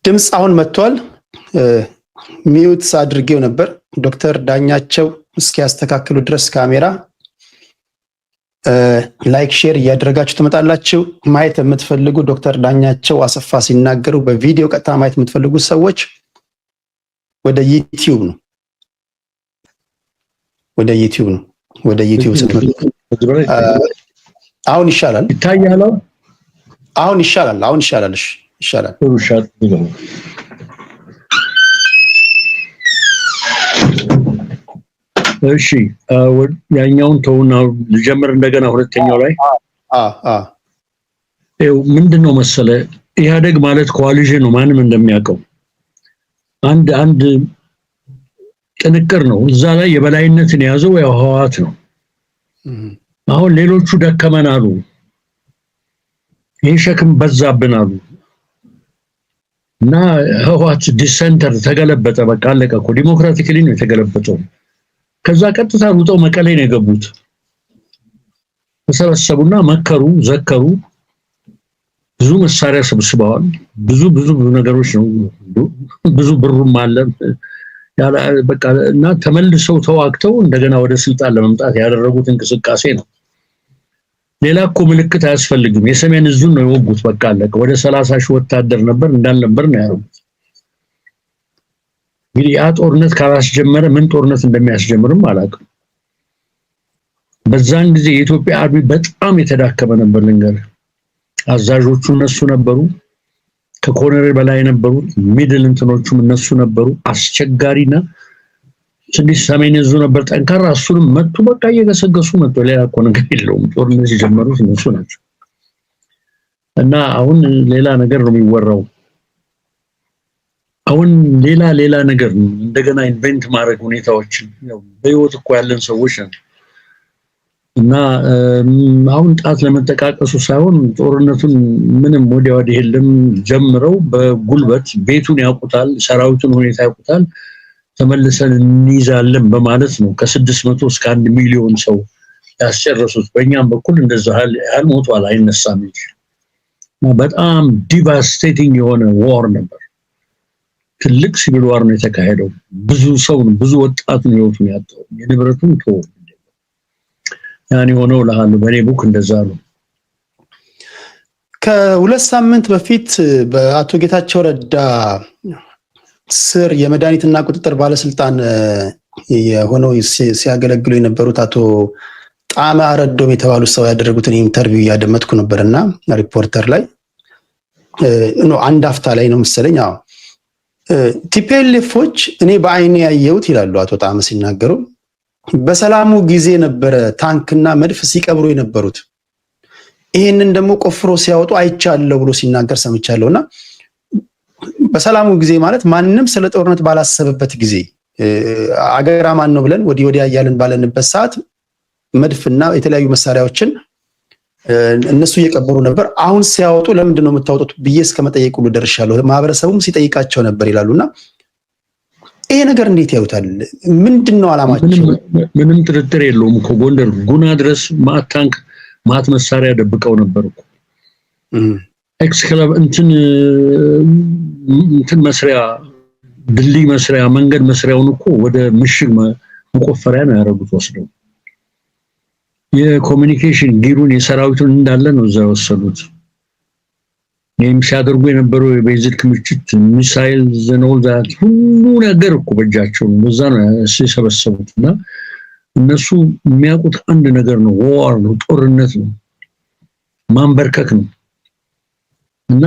ድምጽ አሁን መጥቷል። ሚዩት አድርጌው ነበር። ዶክተር ዳኛቸው እስኪያስተካክሉ ድረስ ካሜራ ላይክ ሼር እያደረጋችሁ ትመጣላችሁ። ማየት የምትፈልጉ ዶክተር ዳኛቸው አሰፋ ሲናገሩ በቪዲዮ ቀጥታ ማየት የምትፈልጉ ሰዎች ወደ ዩቲዩብ ነው ወደ ዩቲዩብ ስትመጡ አሁን ይሻላል። ይታያል። አሁን ይሻላል። ይሻላል። እሺ ያኛውን ተውና ልጀምር እንደገና ሁለተኛው ላይ ምንድነው መሰለ ኢህአዴግ ማለት ኮአሊሽን ነው። ማንም እንደሚያውቀው አንድ ጥንቅር ነው። እዛ ላይ የበላይነትን የያዘው ያው ህወሓት ነው። አሁን ሌሎቹ ደከመን አሉ፣ ይሄ ሸክም በዛብን አሉ እና ህወሓት ዲሰንተር ተገለበጠ። በቃ አለቀ እኮ ዲሞክራቲክሊ ነው የተገለበጠው። ከዛ ቀጥታ ሩጠው መቀሌ ነው የገቡት። ተሰበሰቡና መከሩ፣ ዘከሩ፣ ብዙ መሳሪያ ሰብስበዋል። ብዙ ነገሮች ነው፣ ብዙ ብሩም አለ ያለ በቃ እና ተመልሰው ተዋግተው እንደገና ወደ ስልጣን ለመምጣት ያደረጉት እንቅስቃሴ ነው። ሌላ እኮ ምልክት አያስፈልግም። የሰሜን እዙን ነው የወጉት። በቃ አለቀ። ወደ 30 ሺህ ወታደር ነበር እንዳልነበር ነው ያሉት። እንግዲህ ያ ጦርነት ካላስጀመረ ምን ጦርነት እንደሚያስጀምርም አላውቅም። በዛን ጊዜ የኢትዮጵያ አርሚ በጣም የተዳከመ ነበር። ልንገርህ፣ አዛዦቹ እነሱ ነበሩ፣ ከኮሎኔል በላይ ነበሩ፣ ሚድል እንትኖቹም እነሱ ነበሩ። አስቸጋሪና ትንሽ ሰሜን እዙ ነበር ጠንካራ። እሱንም መጡ፣ በቃ እየገሰገሱ መጡ። ሌላ እኮ ነገር የለውም። ጦርነት የጀመሩት እነሱ ናቸው። እና አሁን ሌላ ነገር ነው የሚወራው። አሁን ሌላ ነገር ነው እንደገና ኢንቨንት ማድረግ ሁኔታዎችን። ያው በህይወት እኮ ያለን ሰዎች ነን። እና አሁን ጣት ለመጠቃቀሱ ሳይሆን ጦርነቱን ምንም ወዲያ ወዲህ የለም ጀምረው በጉልበት ቤቱን ያውቁታል፣ ሰራዊቱን ሁኔታ ያውቁታል፣ ተመልሰን እንይዛለን በማለት ነው ከ600 እስከ 1 ሚሊዮን ሰው ያስጨረሱት። በእኛም በኩል እንደዛ ያህል ሞቷል፣ አይነሳም እንጂ። በጣም ዲቫስቴቲንግ የሆነ ዋር ነበር። ትልቅ ሲቪል ዋር ነው የተካሄደው። ብዙ ሰው ነው፣ ብዙ ወጣት ነው ህይወቱን ያጣው። የንብረቱን ተወው ያኔ ሆነው ለሃሉ በኔ ቡክ እንደዛ ነው። ከሁለት ሳምንት በፊት በአቶ ጌታቸው ረዳ ስር የመድኃኒትና ቁጥጥር ባለስልጣን የሆነው ሲያገለግሉ የነበሩት አቶ ጣማ አረዶም የተባሉ ሰው ያደረጉትን ኢንተርቪው እያደመጥኩ ነበርና ሪፖርተር ላይ አንድ አፍታ ላይ ነው መሰለኝ። አዎ ቲፒኤልኤፎች እኔ በአይኔ ያየሁት ይላሉ አቶ ጣማ ሲናገሩ፣ በሰላሙ ጊዜ ነበረ ታንክና መድፍ ሲቀብሩ የነበሩት። ይሄንን ደግሞ ቆፍሮ ሲያወጡ አይቻለሁ ብሎ ሲናገር ሰምቻለሁና በሰላሙ ጊዜ ማለት ማንንም ስለ ጦርነት ባላሰበበት ጊዜ አገር አማን ነው ብለን ወዲህ ወዲያ እያልን ባለንበት ሰዓት መድፍና የተለያዩ መሳሪያዎችን እነሱ እየቀበሩ ነበር። አሁን ሲያወጡ ለምንድን ነው የምታወጡት ብዬ እስከመጠየቅ ሁሉ ደርሻለሁ። ማህበረሰቡም ሲጠይቃቸው ነበር ይላሉና ይሄ ነገር እንዴት ያዩታል? ምንድነው አላማቸው? ምንም ጥርጥር የለውም እኮ ጎንደር ጉና ድረስ ማት ታንክ ማት መሳሪያ ደብቀው ነበር እኮ። ኤክስክላቭ እንትን መስሪያ ድልድይ መስሪያ መንገድ መስሪያውን እኮ ወደ ምሽግ መቆፈሪያ ነው ያደረጉት ወስደው። የኮሙኒኬሽን ጊሩን የሰራዊቱን እንዳለ ነው እዛ ወሰዱት። ይህም ሲያደርጉ የነበረው የቤዚክ ክምችት ሚሳይል ዘኖዛት ሁሉ ነገር እኮ በእጃቸው ነው። በዛ ነው የሰበሰቡት። እና እነሱ የሚያውቁት አንድ ነገር ነው፣ ዋር ነው፣ ጦርነት ነው፣ ማንበርከክ ነው። እና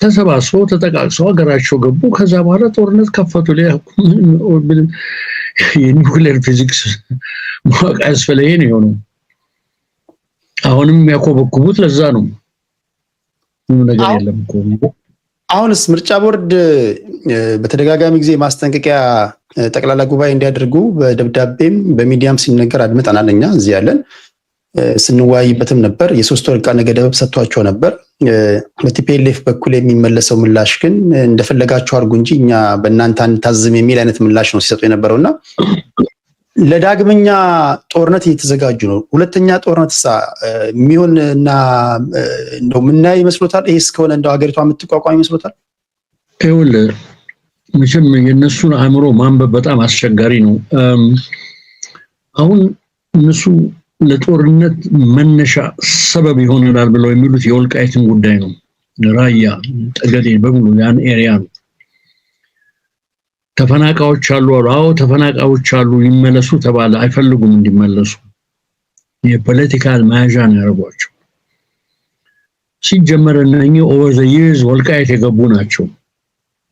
ተሰባስበው ተጠቃቅሰው ሀገራቸው ገቡ። ከዛ በኋላ ጦርነት ከፈቱ። የኒውክሌር ፊዚክስ ማወቅ ያስፈለገ ነው የሆነው። አሁንም ያኮበኩቡት ለዛ ነው። ነገር የለም እኮ። አሁንስ ምርጫ ቦርድ በተደጋጋሚ ጊዜ ማስጠንቀቂያ ጠቅላላ ጉባኤ እንዲያደርጉ በደብዳቤም በሚዲያም ሲነገር አድምጠናል። እኛ እዚህ ያለን ስንወያይበትም ነበር። የ3 ወር ቀነ ገደብ ሰጥቷቸው ነበር። በቲፒኤልኤፍ በኩል የሚመለሰው ምላሽ ግን እንደፈለጋችሁ አድርጉ እንጂ እኛ በእናንተ አንታዝም የሚል አይነት ምላሽ ነው ሲሰጡ የነበረውና ለዳግመኛ ጦርነት እየተዘጋጁ ነው። ሁለተኛ ጦርነት የሚሆንና እንደው ምናይ ይመስሎታል? ይሄስ ከሆነ እንደው ሀገሪቷ የምትቋቋም ይመስሎታል? ይኸውልህ መቼም የእነሱን አእምሮ ማንበብ በጣም አስቸጋሪ ነው። አሁን እነሱ ለጦርነት መነሻ ሰበብ ይሆናል ብለው የሚሉት የወልቃይትን ጉዳይ ነው። ራያ ጠገዴ በሙሉ ያን ኤሪያ ነው። ተፈናቃዮች አሉ። አዎ ተፈናቃዮች አሉ፣ ይመለሱ ተባለ። አይፈልጉም እንዲመለሱ። የፖለቲካል መያዣ ነው ያደረጓቸው። ሲጀመር እነኚህ ኦቨር ዘ ይርስ ወልቃይት የገቡ ናቸው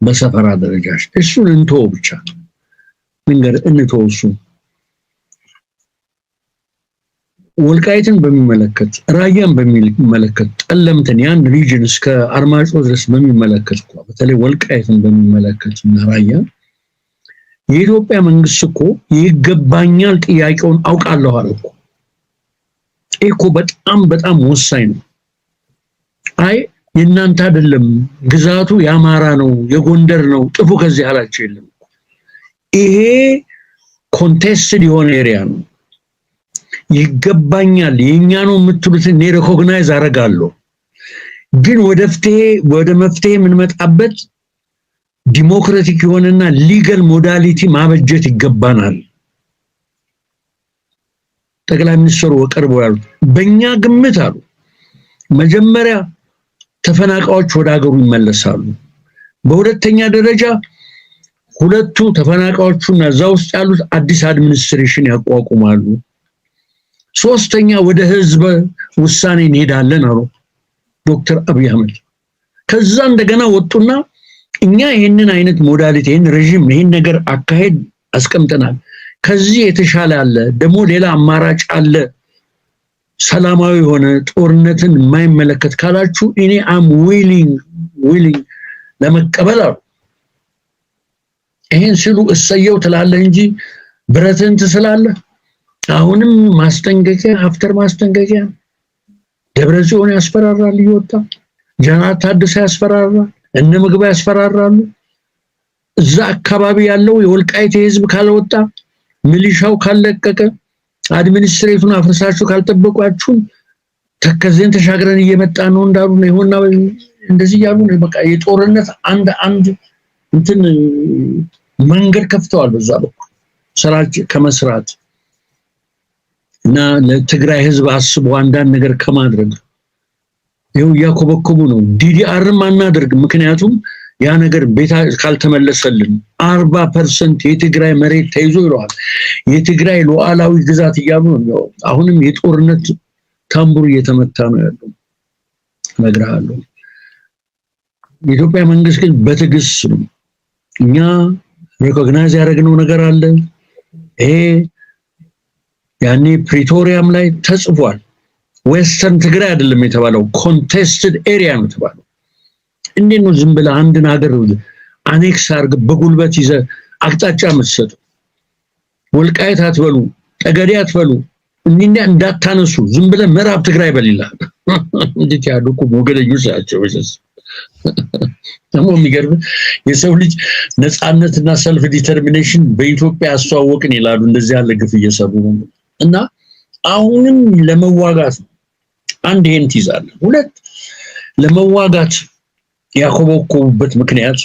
በሰፈራ ደረጃ። እሱን እንተው ብቻ መንገር እንተው። እሱ ወልቃይትን በሚመለከት ራያን በሚመለከት ጠለምትን ያን ሪጅን እስከ አርማጮ ድረስ በሚመለከት በተለይ ወልቃይትን በሚመለከት እና ራያን የኢትዮጵያ መንግስት እኮ ይገባኛል ጥያቄውን አውቃለሁ አለ እኮ። እኮ በጣም ወሳኝ ነው። አይ የእናንተ አይደለም ግዛቱ የአማራ ነው የጎንደር ነው ጥፉ ከዚህ አላቸው የለም። ይሄ ኮንቴስትድ የሆነ ኤሪያ ነው። ይገባኛል የኛ ነው የምትሉትን እኔ ሪኮግናይዝ አደርጋለሁ፣ ግን ወደ መፍትሄ የምንመጣበት ዲሞክራቲክ የሆነና ሊጋል ሞዳሊቲ ማበጀት ይገባናል። ጠቅላይ ሚኒስትሩ ወቀርበው ያሉት በእኛ ግምት አሉ መጀመሪያ ተፈናቃዮች ወደ ሀገሩ ይመለሳሉ በሁለተኛ ደረጃ ሁለቱ ተፈናቃዮቹና እዛው ውስጥ ያሉት አዲስ አድሚኒስትሬሽን ያቋቁማሉ ሶስተኛ ወደ ህዝብ ውሳኔ እንሄዳለን አሉ ዶክተር አብይ አህመድ ከዛ እንደገና ወጡና እኛ ይሄንን አይነት ሞዳሊቲ ይሄን ሬጂም ይሄን ነገር አካሄድ አስቀምጠናል ከዚህ የተሻለ አለ ደሞ ሌላ አማራጭ አለ ሰላማዊ ሆነ ጦርነትን የማይመለከት ካላችሁ እኔ አም ዊሊንግ ለመቀበል አሉ ይሄን ሲሉ እሰየው ትላለህ እንጂ ብረትን ትስላለህ አሁንም ማስጠንቀቂያ አፍተር ማስጠንቀቂያ ደብረጽዮን ያስፈራራል ይወጣ ጀነራል ታደሰ ያስፈራራል እነ ምግባ ያስፈራራሉ እዛ አካባቢ ያለው የወልቃይት ህዝብ ካልወጣ ሚሊሻው ካለቀቀ አድሚኒስትሬሽኑ አፍርሳችሁ ካልጠበቋችሁ ተከዘን ተሻግረን እየመጣ ነው እንዳሉ ነው ይሆንና እንደዚህ ያሉ ነው በቃ የጦርነት አንድ እንትን መንገድ ከፍተዋል በዛ በኩል ስራጭ ከመስራት እና ለትግራይ ህዝብ አስቦ አንዳንድ ነገር ከማድረግ ይው ያኮበኮቡ ነው ዲዲአርም አናደርግ ምክንያቱም ያ ነገር ቤታ ካልተመለሰልን 40% የትግራይ መሬት ተይዞ ይሏል የትግራይ ሉዓላዊ ግዛት ይያሉ ነው አሁንም የጦርነት ታምቡር እየተመታ ነው ያለው ነግራለሁ የኢትዮጵያ መንግስት ግን በትግስ ነው እኛ ሪኮግናይዝ ያደረግነው ነገር አለ ያኔ ፕሪቶሪያም ላይ ተጽፏል ዌስተርን ትግራይ አይደለም የተባለው ኮንቴስትድ ኤሪያ ነው የተባለው እንዴት ነው ዝም ብለ አንድን ሀገር አኔክስ አርግ በጉልበት ይዘ አቅጣጫ መስጠት ወልቃይት አትበሉ ጠገዴ አትበሉ እንዳታነሱ ዝም ብለ ምዕራብ ትግራይ በሊላ እንዴት ያሉኩ ሞገለኞች ናቸው ወይስ ደግሞ የሚገርም የሰው ልጅ ነፃነትና ሰልፍ ዲተርሚኔሽን በኢትዮጵያ አስተዋወቅን ይላሉ እንደዚህ ያለ ግፍ እየሰሩ እና አሁንም ለመዋጋት አንድ ሄንት ይዛል ሁለት ለመዋጋት ያኮበኮቡበት ምክንያት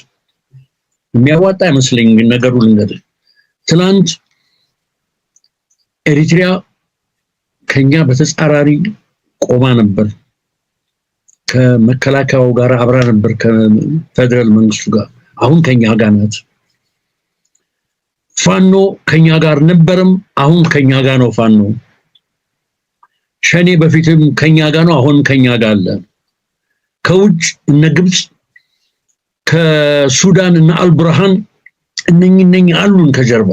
የሚያዋጣ አይመስልኝ ነገሩ ልንገር ትላንት ኤሪትሪያ ከኛ በተጻራሪ ቆማ ነበር ከመከላከያው ጋር አብራ ነበር ከፌደራል መንግስቱ ጋር አሁን ከኛ ጋር ናት ፋኖ ከኛ ጋር ነበርም አሁን ከኛ ጋር ነው ፋኖ ሸኔ በፊትም ከኛ ጋር ነው አሁን ከኛ ጋር አለ ከውጭ እነ ግብጽ ከሱዳን እና አልብርሃን እነኝ አሉን ከጀርባ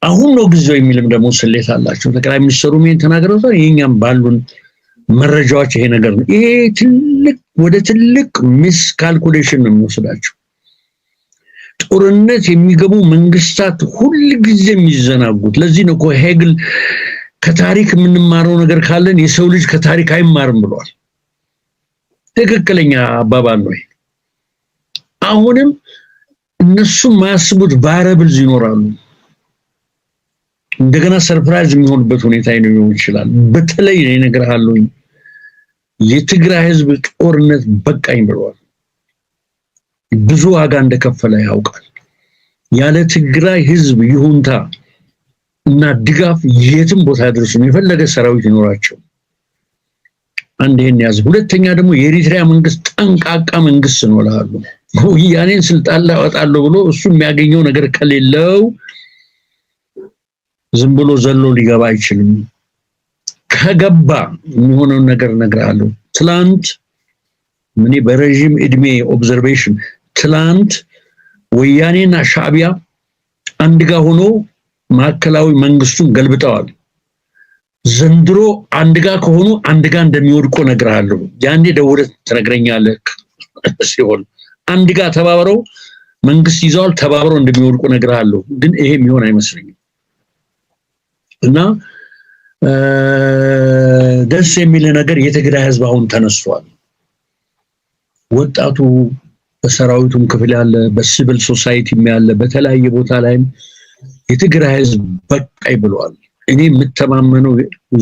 አሁን ነው ግዞ የሚልም ደግሞ ስሌት አላቸው ጠቅላይ ሚኒስትሩ ምን ተናገረው ይሄኛም ባሉን መረጃዎች ይሄ ነገር ነው ይሄ ትልቅ ሚስ ካልኩሌሽን ነው የሚወስዳቸው ጦርነት የሚገቡ መንግስታት ሁሉ ጊዜ የሚዘናጉት ለዚህ ነው ሄግል ከታሪክ የምንማረው ነገር ካለን የሰው ልጅ ከታሪክ አይማርም ብሏል ትክክለኛ አባባል ነው አሁንም እነሱ ማያስቡት ቫሪያብልስ ይኖራሉ እንደገና ሰርፕራይዝ የሚሆንበት ሁኔታ ሊሆን ይችላል በተለይ ነገር አለው የትግራይ ህዝብ ጦርነት በቃኝ ብሏል ብዙ ዋጋ እንደከፈለ ያውቃል ያለ ትግራይ ህዝብ ይሁንታ እና ድጋፍ የትም ቦታ ያደርሱ የፈለገ ሰራዊት ይኖራቸው አንድ ይሄን ያዝ ሁለተኛ ደግሞ የኤሪትሪያ መንግስት ጠንቃቃ መንግስት ነው ለሃሉ ያኔን ስልጣን ላይ ወጣለው ብሎ እሱ የሚያገኘው ነገር ከሌለው ዝም ብሎ ዘሎ ሊገባ አይችልም ከገባ የሚሆነው ነገር ነግራለሁ ትላንት ምን በረጅም እድሜ ኦብዘርቬሽን ትላንት ወያኔና ሻዕቢያ አንድ ጋር ሆኖ ማከላዊ መንግስቱን ገልብጠዋል ዘንድሮ አንድ ጋር ከሆኑ አንድ ጋር እንደሚወድቁ ነግራለሁ ያኔ ደውለት ተነግረኛለህ ሲሆን አንድ ጋር ተባብረው መንግስት ይዘዋል ተባብረው እንደሚወድቁ ነግራለሁ ግን ይሄ የሚሆን አይመስልኝም እና ደስ የሚል ነገር የትግራይ ህዝብ አሁን ተነስቷል ወጣቱ በሰራዊቱም ክፍል ያለ በሲቪል ሶሳይቲ ያለ በተለያየ ቦታ ላይ የትግራይ ህዝብ በቃይ ብሏል እኔ የምተማመነው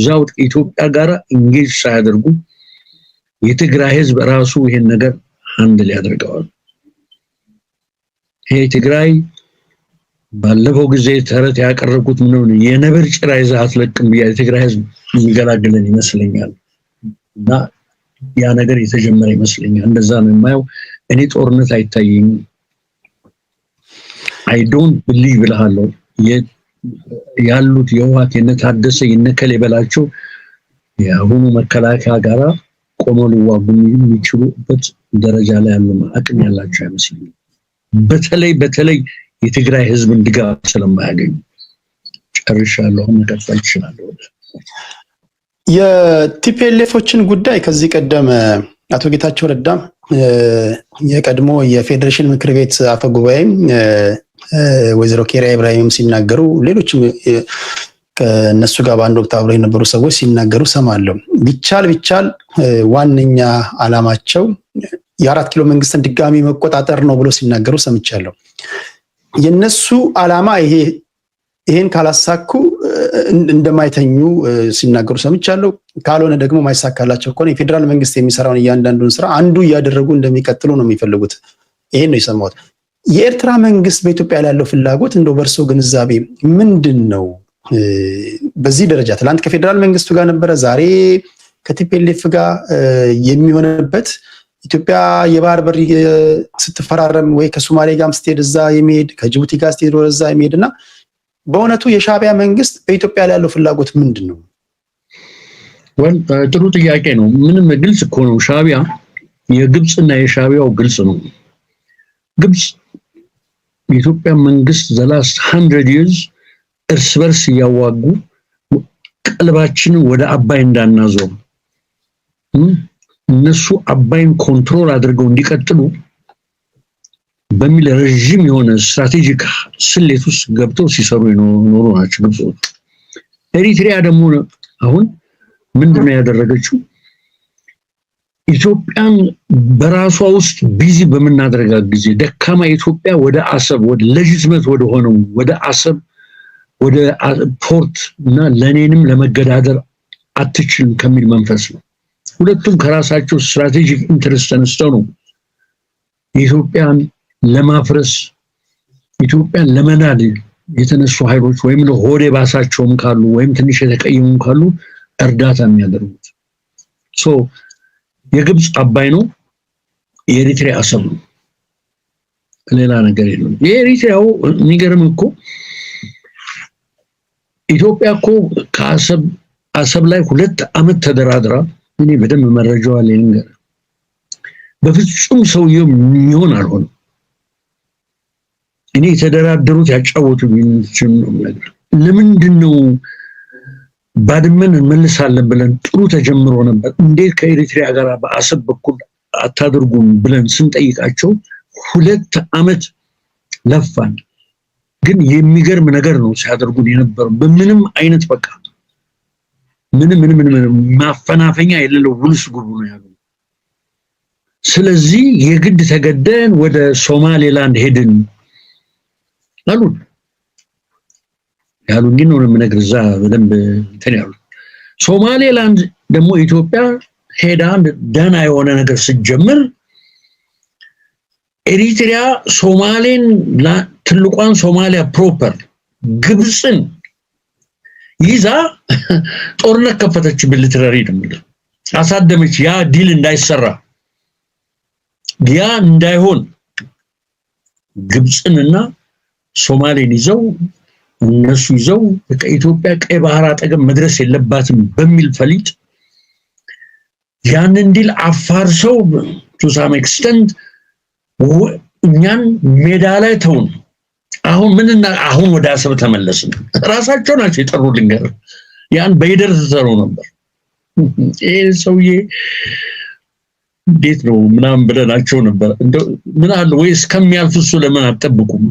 ዛው ኢትዮጵያ ጋር እንጌጅ ሳያደርጉ የትግራይ ህዝብ ራሱ ይሄን ነገር ሃንድል ያደርጋል ይሄ ትግራይ ባለፈው ጊዜ ተረት ያቀረብኩት ምን ነው የነብር ጭራ ይዘህ አትለቅም የትግራይ ህዝብ የሚገላግለን ይመስለኛል እና ያ ነገር የተጀመረ ይመስለኛል እንደዛ ነው የማየው እኔ ጦርነት አይታየኝም I don't believe ብለሃለው ያሉት የውሃት የነታደሰ የነከለ በላቸው ያሁኑ መከላከያ ጋራ ቆመው ሊዋጉ የሚችሉበት ደረጃ ላይ ያሉ አቅም ያላቸው አይመስልም በተለይ የትግራይ ህዝብ እንድጋፍ ስለማያገኝ ጨርሻለሁ መቀጠል ይችላል የቲፒኤልኤፎችን ጉዳይ ከዚህ ቀደም አቶ ጌታቸው ረዳ የቀድሞ የፌዴሬሽን ምክር ቤት አፈ ጉባኤ ወይዘሮ ኬሪያ ኢብራሂም ሲናገሩ ሌሎችም ከነሱ ጋር በአንድ ወቅት አብረው የነበሩ ሰዎች ሲናገሩ ሰማለሁ ቢቻል ዋነኛ አላማቸው የ4 ኪሎ መንግስትን ድጋሚ መቆጣጠር ነው ብሎ ሲናገሩ ሰምቻለሁ የነሱ አላማ ይሄን ካላሳኩ እንደማይተኙ ሲናገሩ ሰምቻለሁ ካልሆነ ደግሞ ማይሳካላቸው ከሆነ የፌደራል መንግስት የሚሰራውን እያንዳንዱን ስራ አንዱ ያደረጉ እንደሚቀጥሉ ነው የሚፈልጉት ይሄን ነው የሰማሁት የኤርትራ መንግስት በኢትዮጵያ ላይ ያለው ፍላጎት እንደው በርሶ ግንዛቤ ምንድነው በዚህ ደረጃ ትላንት ከፌደራል መንግስቱ ጋር ነበረ ዛሬ ከቲፒኤልኤፍ ጋር የሚሆነበት ኢትዮጵያ የባህር በር ስትፈራረም ወይ ከሶማሌ ጋር ስትሄድ እዛ የሚሄድ ከጅቡቲ ጋር ስትሄድ ወደዛ የሚሄድና በእውነቱ የሻዕቢያ መንግስት በኢትዮጵያ ላይ ያለው ፍላጎት ምንድነው ጥሩ ጥያቄ ነው ምንም ግልጽ እኮ ነው ሻዕቢያ የግብጽና የሻዕቢያው ግልጽ ነው ግብጽ የኢትዮጵያ መንግስት the last 100 years እርስ በርስ ያዋጉ ቀልባችንን ወደ አባይ እንዳናዘው እነሱ አባይን ኮንትሮል አድርገው እንዲቀጥሉ በሚል ረጅም የሆነ ስትራቴጂክ ስሌት ውስጥ ገብተው ሲሰሩ ኖሩ ናቸው ግብጾች ኤሪትሪያ ደግሞ አሁን ምንድነው ያደረገችው ኢትዮጵያን በራሷ ውስጥ ቢዚ በመናደረጋት ጊዜ ደካማ ኢትዮጵያ ወደ አሰብ ወደ ሌጂቲሜት ወደ ሆነው ወደ አሰብ ወደ ፖርት እና ለኔንም ለመገዳደር አትችልም ከሚል መንፈስ ነው ሁለቱም ከራሳቸው ስትራቴጂክ ኢንተረስት ተነስተው ነው ኢትዮጵያን ለማፍረስ ኢትዮጵያን ለመናድ የተነሱ ኃይሎች ወይም ለሆዴ ባሳቸውም ካሉ ወይም ትንሽ የተቀየሙም ካሉ እርዳታ የሚያደርጉት የግብጽ አባይ ነው የኤሪትሪያ አሰብ ነው ሌላ ነገር የለም የኤሪትሪያው የሚገርም እኮ ኢትዮጵያ እኮ ከአሰብ ላይ 2 አመት ተደራድራ እኔ በደንብ መረጃው አለኝ ነገር በፍጹም ሰውየው የሚሆን አልሆነም እኔ የተደራደሩት ያጫወቱ ቢንችም ነገር ለምንድነው ባድመን እንመልሳለን ብለን ጥሩ ተጀምሮ ነበር እንዴት ከኤሪትሪያ ጋር በአሰብ በኩል አታድርጉም ብለን ስንጠይቃቸው 2 አመት ለፋን ግን የሚገርም ነገር ነው ሲያደርጉን የነበረው በምንም አይነት በቃ ምንም ማፈናፈኛ የሌለው ውልስ ጉቡ ነው ያለው ስለዚህ የግድ ተገደን ወደ ሶማሌላንድ ሄድን ያሉኝ ነው ምንነግርዛ በደንብ ተኛሉ ሶማሌላንድ ደግሞ ኢትዮጵያ ሄዳን ደና የሆነ ነገር ሲጀምር ኤሪትሪያ ሶማሌን ትልቋን ሶማሊያ ፕሮፐር ግብጽን ይዛ ጦርነት ከፈተች ሚሊተሪ ድምር አሳደመች ያ ዲል እንዳይሰራ ያ እንዳይሆን ግብጽንና ሶማሌን ይዘው እነሱ ይዘው ከኢትዮጵያ ቀይ ባህር አጠገብ መድረስ የለባትም በሚል ፈሊጥ ያንን ዲል አፋርሰው to some extent እኛን ሜዳ ላይ ተውን አሁን ወደ አሰብ ተመለስን ራሳቸው ናቸው የጠሩልኝ ገር ያን በይደር ተሰሩ ነበር ይሄ ሰውዬ እንዴት ነው ምናም ብለናቸው ነበር ምን አለ ወይስ ከሚያልፍሱ ለምን አጠብቁም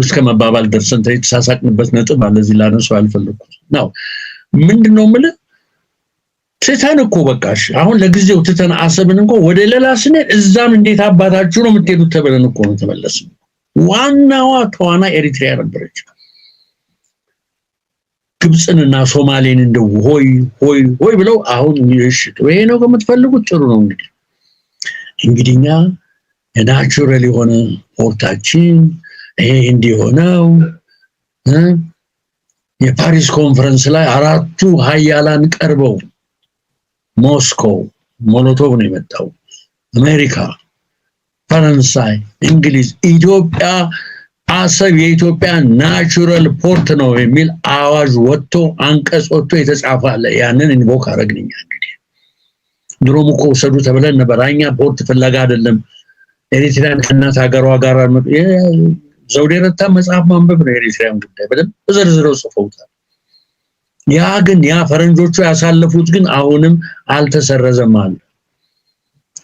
እስከመባባል ደርሰን ተሳሳቅንበት ነጥብ አለዚህ ላነሳው አልፈልኩም ነው ምንድነው ማለት ትተን እኮ በቃሽ አሁን ለጊዜው ትተን አሰብን እንኳን ወደ ለላስነ እዛም እንዴት አባታችሁ ነው የምትሄዱት ተብለን እኮ ነው ተመለስን ዋናዋ ተዋና ኤሪትሪያ ነበረች ግብጽንና ሶማሌን እንደው ሆይ ብለው አሁን ይሽጥ ወይ ነው የምትፈልጉት ጥሩ ነው እንግዲህኛ ናቹራል የሆነ ፖርታችን ይሄ እንዲሆነው የፓሪስ ኮንፈረንስ ላይ አራቱ ሀያላን ቀርበው ሞስኮ ሞሎቶቭ ነው የመጣው፣ አሜሪካ፣ ፈረንሳይ፣ እንግሊዝ ኢትዮጵያ አሰብ የኢትዮጵያ ናቹራል ፖርት ነው የሚል አዋጅ ወጥቶ አንቀጽ ወጥቶ የተጻፈ አለ። ያንን ኢንቮክ አረግንኛ። እንግዲህ ድሮም እኮ ወሰዱ ተብለን ነበር። እኛ ፖርት ፍለጋ አይደለም ኤሪትሪያን ከእናት ሀገሯ ጋር ዘውዴ ረታ መጽሐፍ ማንበብ ነው ኤሪትሪያን ጉዳይ በደንብ ዘርዝረው ጽፈውታል። ያ ግን ያ ፈረንጆቹ ያሳለፉት ግን አሁንም አልተሰረዘም አለ።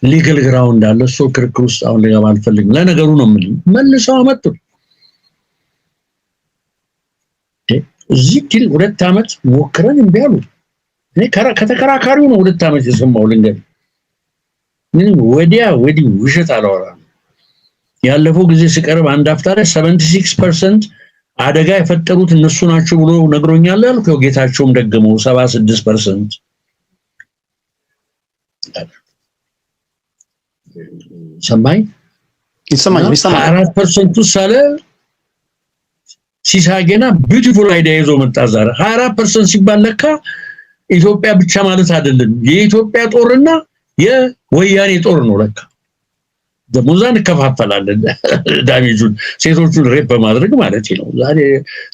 ሊግል ግራውንድ አለ። እሱ ክርክር ውስጥ አሁን ልገባ አልፈልግም። ለነገሩ ነው የምልህ መልሰው አመጡ። እዚህ ግን 2 ዓመት ሞክረን እምቢ አሉ። እኔ ከተከራካሪው ነው 2 ዓመት የሰማው ልንገርህ። ምን ወዲያ ወዲህ ውሸት አላወራም። ያለፈው ጊዜ ሲቀርብ አንድ አፍታ ላይ 76% አደጋ የፈጠሩት እነሱ ናቸው ብሎ ነግሮኛል ያልከው ጌታቸውም ደገመው 76% ሰማይ ይሰማኛል 24% ሳለ ሲሳገና ቢዩቲፉል አይዲያ ይዞ መጣ። ዛሬ 24% ሲባል ለካ ኢትዮጵያ ብቻ ማለት አይደለም የኢትዮጵያ ጦርና የወያኔ ጦር ነው ለካ። ደሞዛን ከፋፈላለን ዳሜጁን ሴቶቹን ሬፕ በማድረግ ማለት ነው። ዛሬ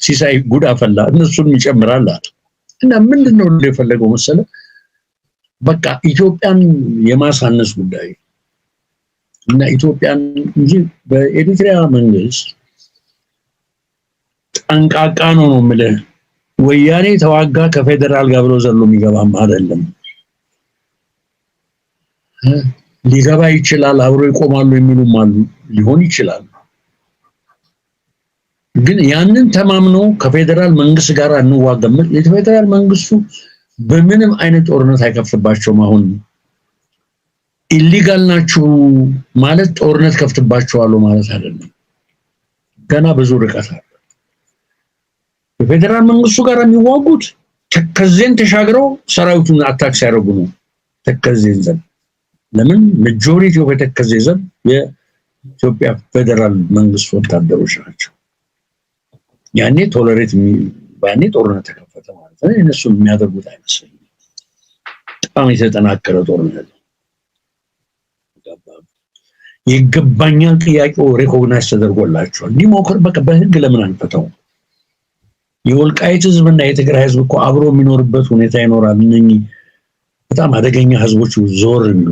ሲሳይ ጉድ አፈላ እነሱን ይጨምራል አለ እና ምንድነው የፈለገው መሰለ በቃ ኢትዮጵያን የማሳነስ ጉዳይ እና ኢትዮጵያን እንጂ በኤሪትሪያ መንግስት ጠንቃቃ ነው የምልህ። ወያኔ ተዋጋ ከፌደራል ጋር ብሎ ዘሎ የሚገባም አይደለም። ሊገባ ይችላል አብሮ ይቆማሉ የሚሉም አሉ፣ ሊሆን ይችላል። ግን ያንን ተማምኖ ከፌደራል መንግስት ጋር እንዋጋም። የፌደራል መንግስቱ በምንም አይነት ጦርነት አይከፍትባቸውም። አሁን ኢሊጋል ናችሁ ማለት ጦርነት ከፍትባቸዋለሁ ማለት አይደለም። ገና ብዙ ርቀት አለ። የፌደራል መንግስቱ ጋር የሚዋጉት ተከዜን ተሻግረው ሰራዊቱን አታክ ሲያደርጉ ነው። ተከዜን ዘን ለምን ማጆሪቲ ኦፍ ተከዜ ዘን የኢትዮጵያ ፌደራል መንግስት ወታደሮች ናቸው። ያኔ ቶለሬት ባኔ ጦርነት ተከፈተ ማለት ነው። እነሱ የሚያደርጉት አይመስልም። በጣም የተጠናከረ ጦርነት ይገባኛል ጥያቄው ሪኮግናይዝ ተደርጎላቸዋል። ዲሞክራሲ በቃ በህግ ለምን አንፈታው? የወልቃይት ህዝብና የትግራይ ህዝብ እኮ አብሮ የሚኖርበት ሁኔታ ይኖራል። እነኚህ በጣም አደገኛ ህዝቦች ዞር የሚሉ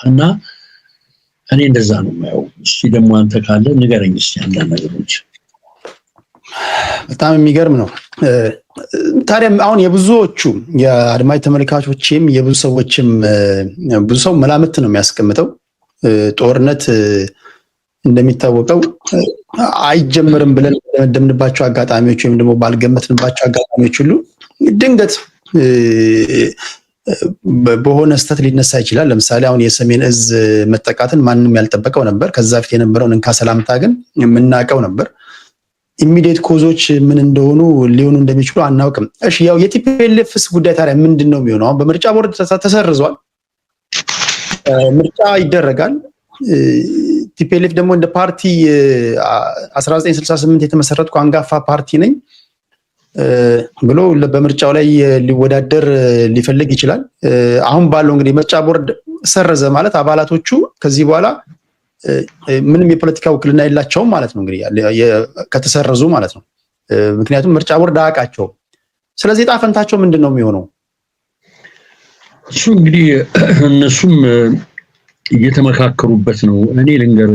እና እኔ እንደዛ ነው የማየው። እስቲ ደግሞ አንተ ካለ ንገረኝ እስቲ አንዳንድ ነገሮች። በጣም የሚገርም ነው። ታዲያ አሁን የብዙዎቹ የአድማጭ ተመልካቾችም የብዙ ሰዎችም ብዙ ሰው መላምት ነው የሚያስቀምጠው ጦርነት እንደሚታወቀው አይጀምርም ብለን እንደምንባቸው አጋጣሚዎች ወይም ደግሞ ባልገመትንባቸው አጋጣሚዎች ሁሉ ድንገት በሆነ ስህተት ሊነሳ ይችላል። ለምሳሌ አሁን የሰሜን እዝ መጠቃትን ማንም ያልጠበቀው ነበር። ከዛ ፊት የነበረውን እንካ ሰላምታ ግን የምናውቀው ነበር። ኢሚዲየት ኮዞች ምን እንደሆኑ ሊሆኑ እንደሚችሉ አናውቅም። እሺ ያው የቲፒኤልኤፍስ ጉዳይ ታዲያ ምንድነው የሚሆነው? አሁን በምርጫ ቦርድ ተሰርዟል። ምርጫ ይደረጋል። ቲፒኤልኤፍ ደግሞ እንደ ፓርቲ 1968 የተመሰረተው አንጋፋ ፓርቲ ነኝ ብሎ በምርጫው ላይ ሊወዳደር ሊፈልግ ይችላል። አሁን ባለው እንግዲህ ምርጫ ቦርድ ሰረዘ ማለት አባላቶቹ ከዚህ በኋላ ምንም የፖለቲካ ውክልና የላቸውም ማለት ነው። እንግዲህ ከተሰረዙ ማለት ነው። ምክንያቱም ምርጫ ቦርድ አያውቃቸውም። ስለዚህ ዕጣ ፈንታቸው ምንድነው የሚሆነው? እሱ እንግዲህ እነሱም እየተመካከሩበት ነው። እኔ ልንገር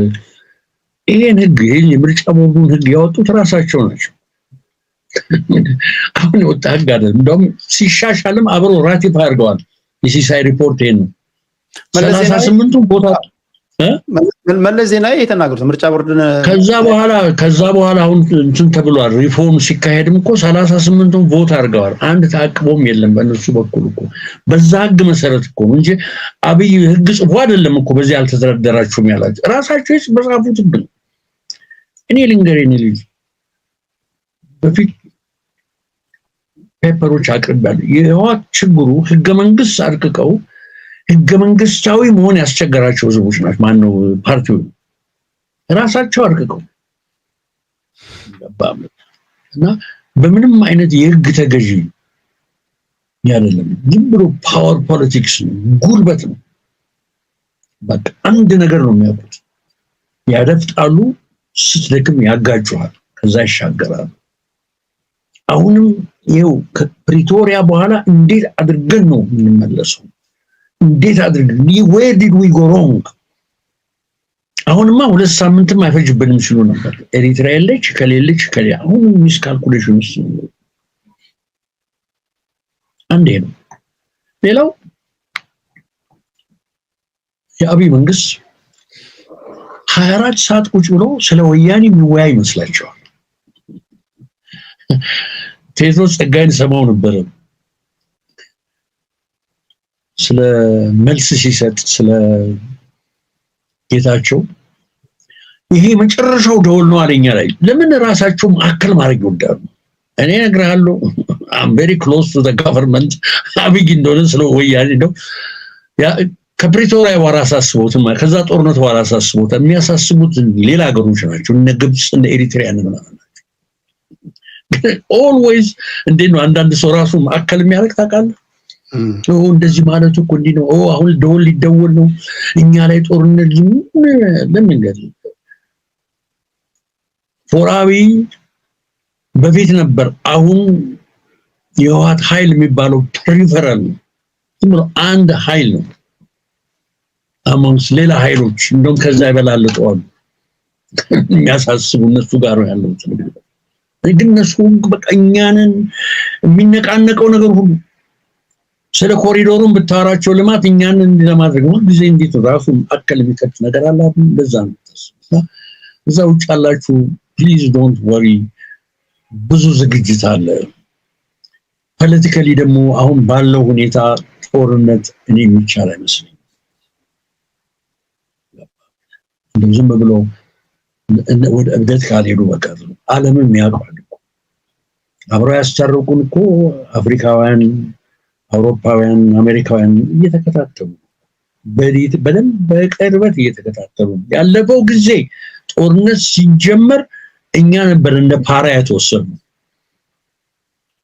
ይሄን ህግ የምርጫ ቦርዱን ህግ ያወጡት ራሳቸው ናቸው። አሁን ወጣ ህግ አይደለም። እንደውም ሲሻሻልም አብሮ ራቲፋይ አድርገዋል። የሲሳይ ሪፖርት ይሄን ነው 38ቱን ቦታ መለስ ዜናዊ የተናገሩት ምርጫ ቦርድን ከዛ በኋላ አሁን እንትን ተብሏል። ሪፎርም ሲካሄድም እኮ 38ቱን ቮት አድርገዋል። አንድ ታቅቦም የለም በእነሱ በኩል እኮ በዛ ህግ መሰረት እኮ እንጂ አብይ ህግ ጽፎ አይደለም እኮ በዚህ አልተደረደራችሁም ያላችሁ ራሳችሁ በጻፉት ህግ። እኔ ልንገርህ ልጅ በፊት ፔፐሮች አቅርባለሁ። የህወሓት ችግሩ ህገ መንግስት አርቅቀው ህገ መንግስታዊ መሆን ያስቸገራቸው ህዝቦች ናቸው። ማነው ፓርቲው ራሳቸው አርቀቀው እና በምንም አይነት የህግ ተገዢ ያለለም ዝም ብሎ ፓወር ፖለቲክስ ነው፣ ጉልበት ነው። በቃ አንድ ነገር ነው የሚያውቁት። ያደፍጣሉ፣ ስትደክም ያጋጩሃል፣ ከዛ ይሻገራሉ። አሁንም ይኸው ከፕሪቶሪያ በኋላ እንዴት አድርገን ነው የምንመለሰው? እንዴት አድርገን where did we go wrong? አሁንማ 2 ሳምንትም አይፈጅብንም ሲሉ ነበር። ኤሪትራ ያለች ከሌለች አሁን ሚስ ካልኩሌሽን ውስጥ ነው። አንዴ ነው። ሌላው የአብይ መንግስት 24 ሰዓት ቁጭ ብሎ ስለ ወያኔ የሚወያይ ይመስላችኋል? ቴዎድሮስ ጸጋዬን ሰማው ነበር ስለ መልስ ሲሰጥ ስለ ጌታቸው ይሄ መጨረሻው ደወል ነው አለኛ ላይ ለምን ራሳቸው ማከል ማድረግ ይወዳሉ? እኔ እነግርሃለሁ I'm very close to the government አብይ እንደሆነ ስለ ወያኔ ነው ያ ከፕሪቶሪያ በኋላ አሳስቦት ከዛ ጦርነት በኋላ አሳስቦት የሚያሳስቡት ሌላ ሀገሮች ናቸው። እነ ግብጽ እነ ኤሪትሪያ ነው always እንዴት ነው አንዳንድ ሰው ራሱ ማከል የሚያደርግ ታውቃለህ? እንደዚህ ማለት እኮ እንዲህ ነው። አሁን ደወል ሊደወል ነው እኛ ላይ ጦርነት ለምን ገል ፎራዊ በፊት ነበር። አሁን የህወሓት ኃይል የሚባለው ፕሪፈራል ነው፣ አንድ ኃይል ነው አሞንስ ሌላ ኃይሎች እንደውም ከዛ ይበላለጠዋል። የሚያሳስቡ እነሱ ጋር ያለው ግን እነሱ በቃ እኛንን የሚነቃነቀው ነገር ሁሉ ስለ ኮሪዶሩን ብታወራቸው ልማት እኛንን ለማድረግ ነው ጊዜ እንዴት ራሱ አከል የሚከት ነገር አለ። በዛ ነው እዛ ውጭ ያላችሁ ፕሊዝ ዶንት ወሪ፣ ብዙ ዝግጅት አለ። ፖለቲካሊ ደግሞ አሁን ባለው ሁኔታ ጦርነት እኔ የሚቻል አይመስልም። እንደዚህ ብሎ ወደ እብደት ካልሄዱ በቀር ዓለምም ያውቃል እኮ አብረው ያስታርቁን እኮ አፍሪካውያን፣ አውሮፓውያን፣ አሜሪካውያን እየተከታተሉ በደንብ በቅርበት እየተከታተሉ ያለፈው ጊዜ ጦርነት ሲጀመር እኛ ነበር እንደ ፓራ የተወሰኑ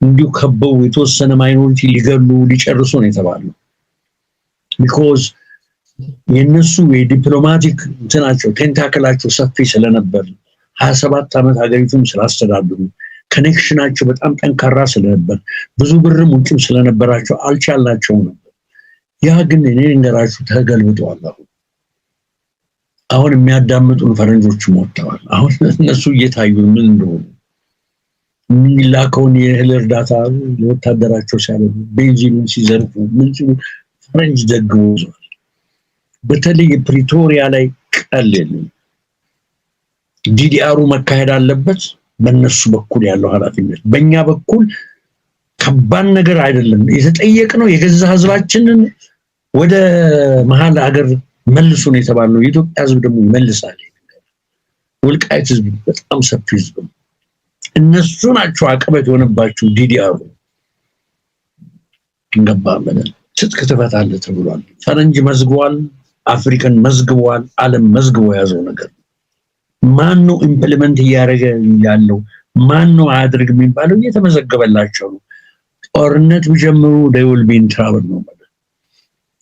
እንዲሁ ከበው የተወሰነ ማይኖሪቲ ሊገሉ ሊጨርሱ ነው የተባለው። because የነሱ የዲፕሎማቲክ እንትናቸው ቴንታክላቸው ሰፊ ስለነበር 27 ዓመት ሀገሪቱን ስላስተዳደሩ ኮኔክሽናቸው በጣም ጠንካራ ስለነበር ብዙ ብርም ውጭም ስለነበራቸው አልቻላቸውም ነበር። ያ ግን እኔ እንደራችሁ ተገልብጧል። አሁን የሚያዳምጡን ፈረንጆች ሞተዋል። አሁን እነሱ እየታዩ ምን እንደሆነ የሚላከውን የእህል እርዳታ ለወታደራቸው ሲያደርጉ ቤንዚኑን ሲዘርፉ ምን ፈረንጅ ደግሞዟል። በተለይ ፕሪቶሪያ ላይ ቀለል ዲዲአሩ መካሄድ አለበት። በእነሱ በኩል ያለው ኃላፊነት በእኛ በኩል ከባድ ነገር አይደለም። የተጠየቅነው የገዛ ህዝባችንን ወደ መሀል ሀገር መልሱ ነው የተባለው። የኢትዮጵያ ህዝብ ደግሞ ይመልሳል። ወልቃይት ህዝብ በጣም ሰፊ ህዝብ ነው። እነሱ ናቸው አቀበት የሆነባቸው ዲዲአሩ እንገባለን ትጥቅ ትፈታለህ ተብሏል። ፈረንጅ መዝግቧል፣ አፍሪካን መዝግቧል፣ ዓለም መዝግቦ ያዘው ነገር ማን ነው ኢምፕሊመንት እያደረገ ያለው ማን ነው አያድርግ የሚባለው እየተመዘገበላቸው ነው። ጦርነት ቢጀምሩ they will be in trouble ነው ማለት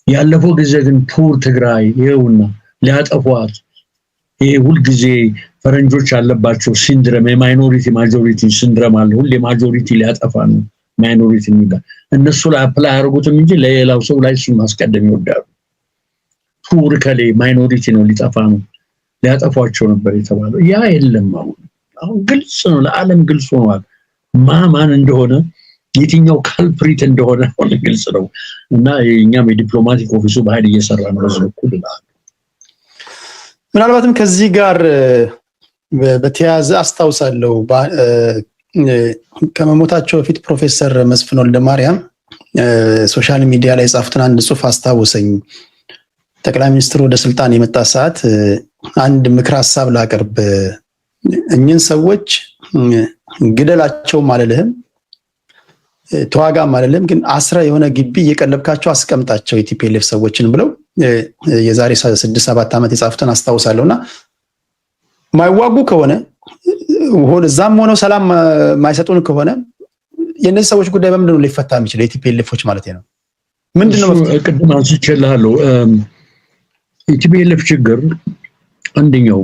ያለፈው ጊዜ ግን ፑር ትግራይ ይኸውና ሊያጠፏት ይሄ ሁሉ ጊዜ ፈረንጆች አለባቸው ሲንድረም የማይኖሪቲ ማጆሪቲ ሲንድረም አለ። ሁሉ ማጆሪቲ ሊያጠፋ ነው ማይኖሪቲ የሚባል እነሱ ላይ አፕላይ አድርጉትም እንጂ ለሌላው ሰው ላይ እሱ ማስቀደም ይወዳሉ። ፑር ከሌ ማይኖሪቲ ነው ሊጠፋ ነው ሊያጠፏቸው ነበር የተባለው ያ የለም። አሁን ግልጽ ነው፣ ለዓለም ግልጽ ሆኗል ማን እንደሆነ የትኛው ካልፕሪት እንደሆነ ግልጽ ነው። እና የኛም የዲፕሎማቲክ ኦፊሱ በኃይል እየሰራ ነው በዚህ በኩል ይላል። ምናልባትም ከዚህ ጋር በተያያዘ አስታውሳለሁ ከመሞታቸው በፊት ፕሮፌሰር መስፍን ወልደማርያም ሶሻል ሚዲያ ላይ ጻፉትን አንድ ጽሑፍ አስታውሰኝ። ጠቅላይ ሚኒስትሩ ወደ ስልጣን የመጣ ሰዓት አንድ ምክር ሐሳብ ላቀርብ፣ እኚህን ሰዎች ግደላቸውም አልልህም ተዋጋም አልልህም፣ ግን አስራ የሆነ ግቢ እየቀለብካቸው አስቀምጣቸው የቲፒኤልኤፍ ሰዎችን ብለው የዛሬ 6-7 ዓመት የጻፉትን አስታውሳለሁና ማይዋጉ ከሆነ እዛም ሆነው ሰላም ማይሰጡን ከሆነ የነዚህ ሰዎች ጉዳይ በምንድን ነው ሊፈታ የሚችለው? የቲፒኤልኤፎች ማለት ነው ምንድነው? ቅድም አንስቼልሃለሁ። የቲፒኤልኤፍ ችግር አንደኛው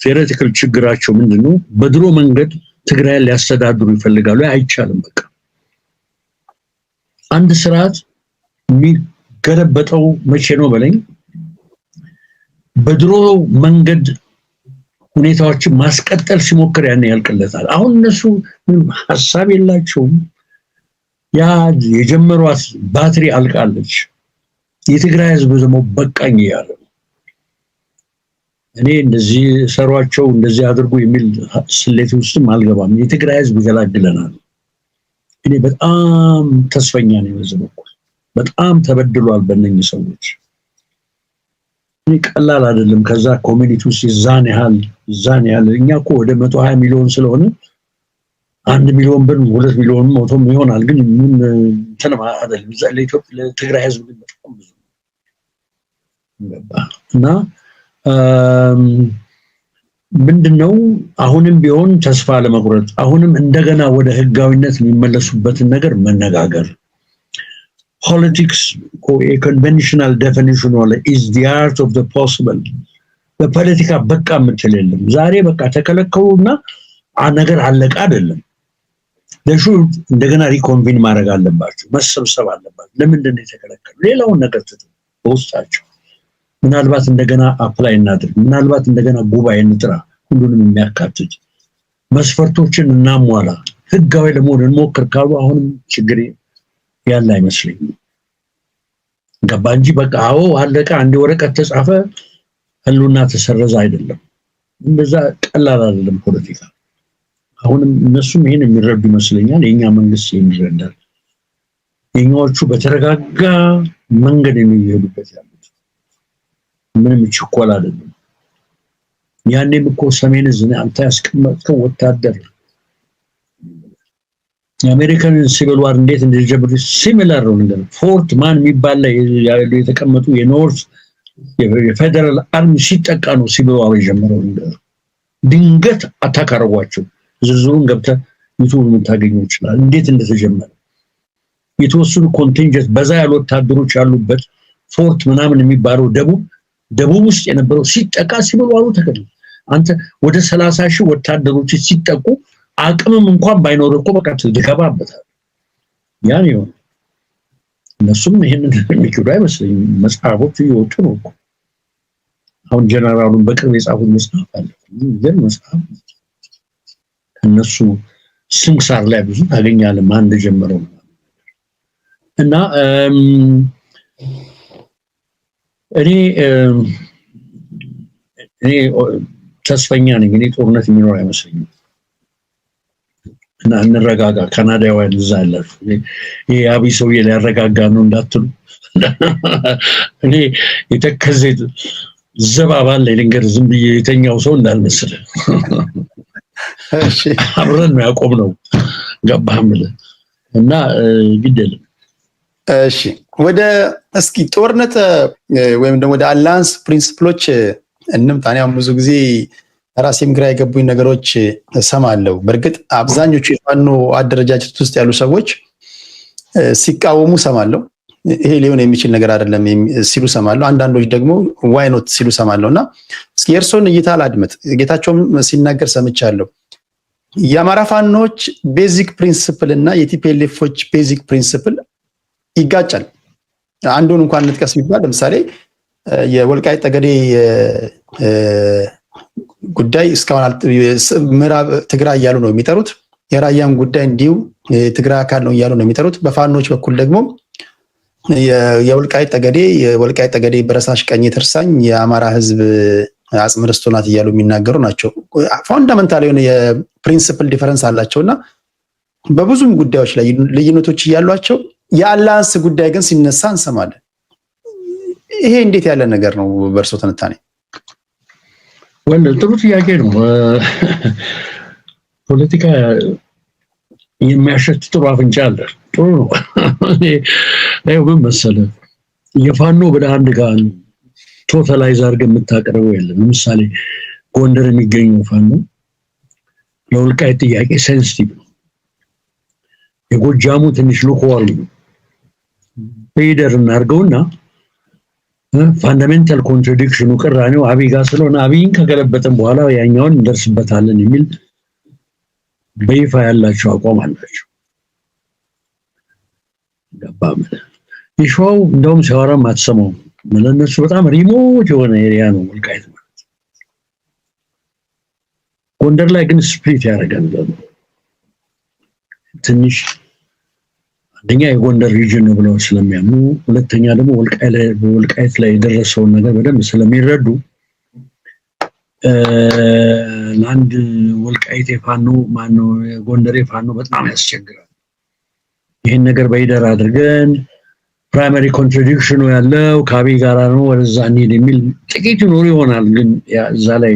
ቴዎሬቲካል ችግራቸው ምንድነው? በድሮ መንገድ ትግራይ ሊያስተዳድሩ ይፈልጋሉ። አይቻልም። በቃ አንድ ስርዓት የሚገለበጠው መቼ ነው በለኝ፣ በድሮ መንገድ ሁኔታዎችን ማስቀጠል ሲሞክር ያን ያልቅለታል። አሁን እነሱ ሐሳብ የላቸውም። ያ የጀመሯት ባትሪ አልቃለች። የትግራይ ህዝብ ደግሞ በቃኝ ያለ እኔ እንደዚህ ሰሯቸው እንደዚህ አድርጉ የሚል ስሌት ውስጥም አልገባም። የትግራይ ህዝብ ይገላግለናል። እኔ በጣም ተስፈኛ ነኝ። በዚህ በኩል በጣም ተበድሏል በእነኚህ ሰዎች። እኔ ቀላል አይደለም። ከዛ ኮሚኒቲ ውስጥ ዛን ያህል እኛ እኮ ወደ 120 ሚሊዮን ስለሆነ 1 ሚሊዮን ብር 2 ሚሊዮን ሞቶም ይሆናል። ግን ምን ተነማ አይደለም። ለኢትዮጵያ ለትግራይ ህዝብ ግን በጣም ብዙ እና ምንድነው አሁንም ቢሆን ተስፋ ለመቁረጥ አሁንም እንደገና ወደ ህጋዊነት የሚመለሱበትን ነገር መነጋገር። ፖለቲክስ ኮንቬንሽናል ዴፊኒሽን is the art of the possible። በፖለቲካ በቃ ምትል የለም። ዛሬ በቃ ተከለከሉና ነገር አለቀ አይደለም። ለሹ እንደገና ሪኮንቪን ማድረግ አለባቸው፣ መሰብሰብ አለባቸው። ለምንድን ነው የተከለከሉ? ሌላውን ነገር ትተው በውስጣቸው ምናልባት እንደገና አፕላይ እናድርግ፣ ምናልባት እንደገና ጉባኤ እንጥራ፣ ሁሉንም የሚያካትት መስፈርቶችን እናሟላ፣ ህጋዊ ለመሆን እንሞክር ካሉ አሁንም ችግር ያለ አይመስለኝም። ገባ እንጂ በቃ አዎ አለቀ፣ አንድ ወረቀት ተጻፈ፣ ህሉና ተሰረዘ አይደለም። እንደዛ ቀላል አይደለም ፖለቲካ። አሁንም እነሱም ይሄን የሚረዱ ይመስለኛል። የኛ መንግስት የሚረዳል። የኛዎቹ በተረጋጋ መንገድ የሚሄዱበት ያሉት ምንም ችኮላ አይደለም። ያኔም እኮ ሰሜን እዝን አንተ ያስቀመጥከው ወታደር የአሜሪካን ሲቪል ዋር እንዴት እንደጀመሩ ሲሚላር ነው ነገር። ፎርት ማን የሚባል ላይ የተቀመጡ የኖርዝ የፌደራል አርሚ ሲጠቃ ነው ሲቪል ዋር የጀመረው ነገር። ድንገት አታካረዋቸው። ዝርዝሩን ገብተህ ዩቲዩብ ታገኘው ይችላል እንዴት እንደተጀመረ። የተወሰኑ ኮንቲንጀንት በዛ ያሉ ወታደሮች ያሉበት ፎርት ምናምን የሚባለው ደቡብ ውስጥ የነበረው ሲጠቃ ሲቪል ዋሩ ተከለ። አንተ ወደ 30,000 ወታደሮች ሲጠቁ አቅምም እንኳን ባይኖር እኮ በቃ ትገባበታል። ያን ይሁን እነሱም ይሄንን የሚክዱ አይመስለኝም። መጽሐፎች እየወጡ ነው እኮ አሁን ጀነራሉን በቅርብ የጻፉት መጽሐፍ አለ። ግን መጽሐፍ ከነሱ ስንክሳር ላይ ብዙ ታገኛለህ ማን እንደጀመረው እና እኔ ተስፈኛ ነኝ። እኔ ጦርነት የሚኖር አይመስለኝም። እና እንረጋጋ። ካናዳውያን እዛ ያላችሁ ይሄ አብይ ሰውዬ ሊያረጋጋ ነው እንዳትሉ። እኔ የተከዘ ዘባባል ላይ ልንገር ዝም ብዬ የተኛው ሰው እንዳልመስል። እሺ አብረን ነው ያቆምነው። ገባህም እና ግደል። እሺ ወደ እስኪ ጦርነት ወይም ደግሞ ወደ አላያንስ ፕሪንሲፕሎች እንምጣ። እኔም ብዙ ጊዜ ራሴም ግራ የገቡኝ ነገሮች እሰማለሁ። በእርግጥ አብዛኞቹ የፋኖ አደረጃጀት ውስጥ ያሉ ሰዎች ሲቃወሙ ሰማለሁ። ይሄ ሊሆን የሚችል ነገር አይደለም ሲሉ ሰማለሁ። አንዳንዶች ደግሞ ዋይ ኖት ሲሉ ሰማለሁና እስኪ የእርሶን እይታ ላድመጥ። ጌታቸውም ሲናገር ሰምቻለሁ። የአማራ ፋኖች ቤዚክ ፕሪንሲፕል እና የቲፒኤልኤፎች ቤዚክ ፕሪንሲፕል ይጋጫል። አንዱን እንኳን እንጥቀስ ቢባል ለምሳሌ የወልቃይት ጠገዴ ጉዳይ እስካሁን ምዕራብ ትግራይ እያሉ ነው የሚጠሩት። የራያም ጉዳይ እንዲሁ የትግራይ አካል ነው እያሉ ነው የሚጠሩት። በፋኖች በኩል ደግሞ የወልቃይት ጠገዴ በረሳሽ ቀኝ ትርሳኝ የአማራ ህዝብ አጽመ ርስቱ ናት እያሉ የሚናገሩ ናቸው። ፋንዳመንታል የሆነ የፕሪንሲፕል ዲፈረንስ አላቸውና በብዙም ጉዳዮች ላይ ልዩነቶች እያሏቸው የአላያንስ ጉዳይ ግን ሲነሳ እንሰማለን። ይሄ እንዴት ያለ ነገር ነው በእርሶ ትንታኔ? ጥሩ ጥያቄ ነው። ፖለቲካ የሚያሸት ጥሩ አፍንጫ አለ። ጥሩ ነው። ይኸው ምን መሰለህ የፋኖ ብለህ አንድ ጋር ቶታላይዝ አድርገህ የምታቀርበው የለም። ለምሳሌ ጎንደር የሚገኙ ፋኖ ለወልቃይት ጥያቄ ሴንሲቲቭ ነው። የጎጃሙ ትንሽ ሉክዋር ሊደር እናርገውና ፋንዳሜንታል ኮንትራዲክሽኑ ቅራኔው አብይ ጋር ስለሆነ አብይን ከገለበጠን በኋላ ያኛውን እንደርስበታለን የሚል በይፋ ያላቸው አቋም አላቸው። ገባም ይሾው እንደውም ሲያወራም አትሰማው ለነሱ በጣም ሪሞት የሆነ ኤሪያ ነው ወልቃይት ማለት። ጎንደር ላይ ግን ስፕሊት ያደርጋል ትንሽ አንደኛ የጎንደር ሪጅን ነው ብለው ስለሚያምኑ፣ ሁለተኛ ደግሞ ወልቃይት ላይ የደረሰውን ነገር በደንብ ስለሚረዱ ለአንድ ወልቃይት ፋኖ ማነው ጎንደር ፋኖ በጣም ያስቸግራል። ይሄን ነገር በይደር አድርገን ፕራይመሪ ኮንትራዲክሽኑ ያለው ከአብይ ጋር ነው ወደዛ እንሂድ የሚል ጥቂት ኖር ይሆናል። ግን እዛ ላይ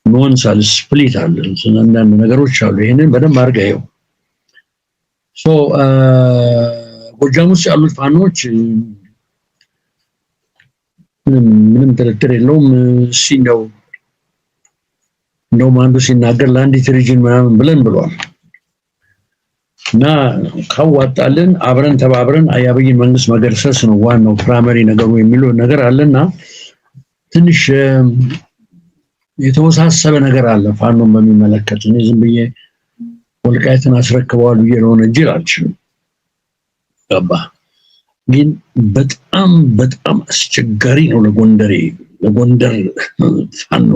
ኖንሳል ስፕሊት አለ፣ አንዳንድ ነገሮች አሉ። ይሄንን በደንብ አድርገው ጎጃም ውስጥ ያሉት ፋኖች ምንም ጥርጥር የለውም እንደውም አንዱ ሲናገር ለአንዲት ሪጅን ምናምን ብለን ብሏል እና ካዋጣልን አብረን ተባብረን የአብይን መንግስት መገርሰስ ነው ዋናው ፕራይመሪ ነገሩ የሚለው ነገር አለና ትንሽ የተወሳሰበ ነገር አለ ፋኖን በሚመለከት። እኔ ዝም ብዬ ወልቃይትን አስረክበዋል ብዬ ነው እንጂ አልችልም። ገባ ግን በጣም አስቸጋሪ ነው ለጎንደር ፋኖ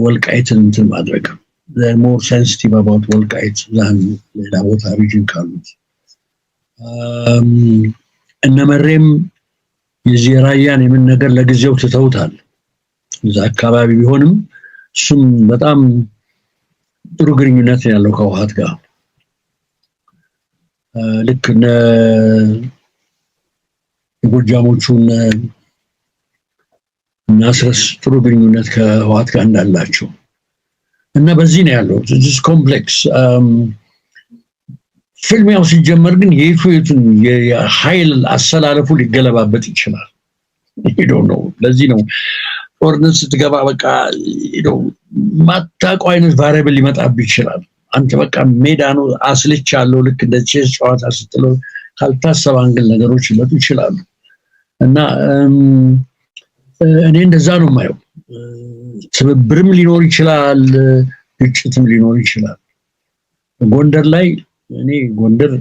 ወልቃይትን እንትን ማድረግ። they're more sensitive about ወልቃይት than ሌላ ቦታ ሪጅን ካሉት። እነመሬም የዚህ ራያን የምን ነገር ለጊዜው ትተውታል እዛ አካባቢ ቢሆንም እሱም በጣም ጥሩ ግንኙነት ያለው ከውሃት ጋር ልክ የጎጃሞቹን እናስረስ ጥሩ ግንኙነት ከውሃት ጋር እንዳላቸው እና በዚህ ነው ያለው this complex ፍልሚያው ሲጀመር ግን የኢትዮጵያን የኃይል አሰላለፉ ሊገለባበት ይችላል። you don't know ለዚህ ነው ጦርነት ስትገባ በቃ ማታውቀው አይነት ቫሪያብል ሊመጣብህ ይችላል። አንተ በቃ ሜዳ ነው አስልቻለሁ ልክ እንደ ቼስ ጨዋታ ስትለው ካልታሰበ አንግል ነገሮች ሊመጡ ይችላሉ እና እኔ እንደዛ ነው የማየው። ትብብርም ሊኖር ይችላል፣ ግጭትም ሊኖር ይችላል። ጎንደር ላይ እኔ ጎንደር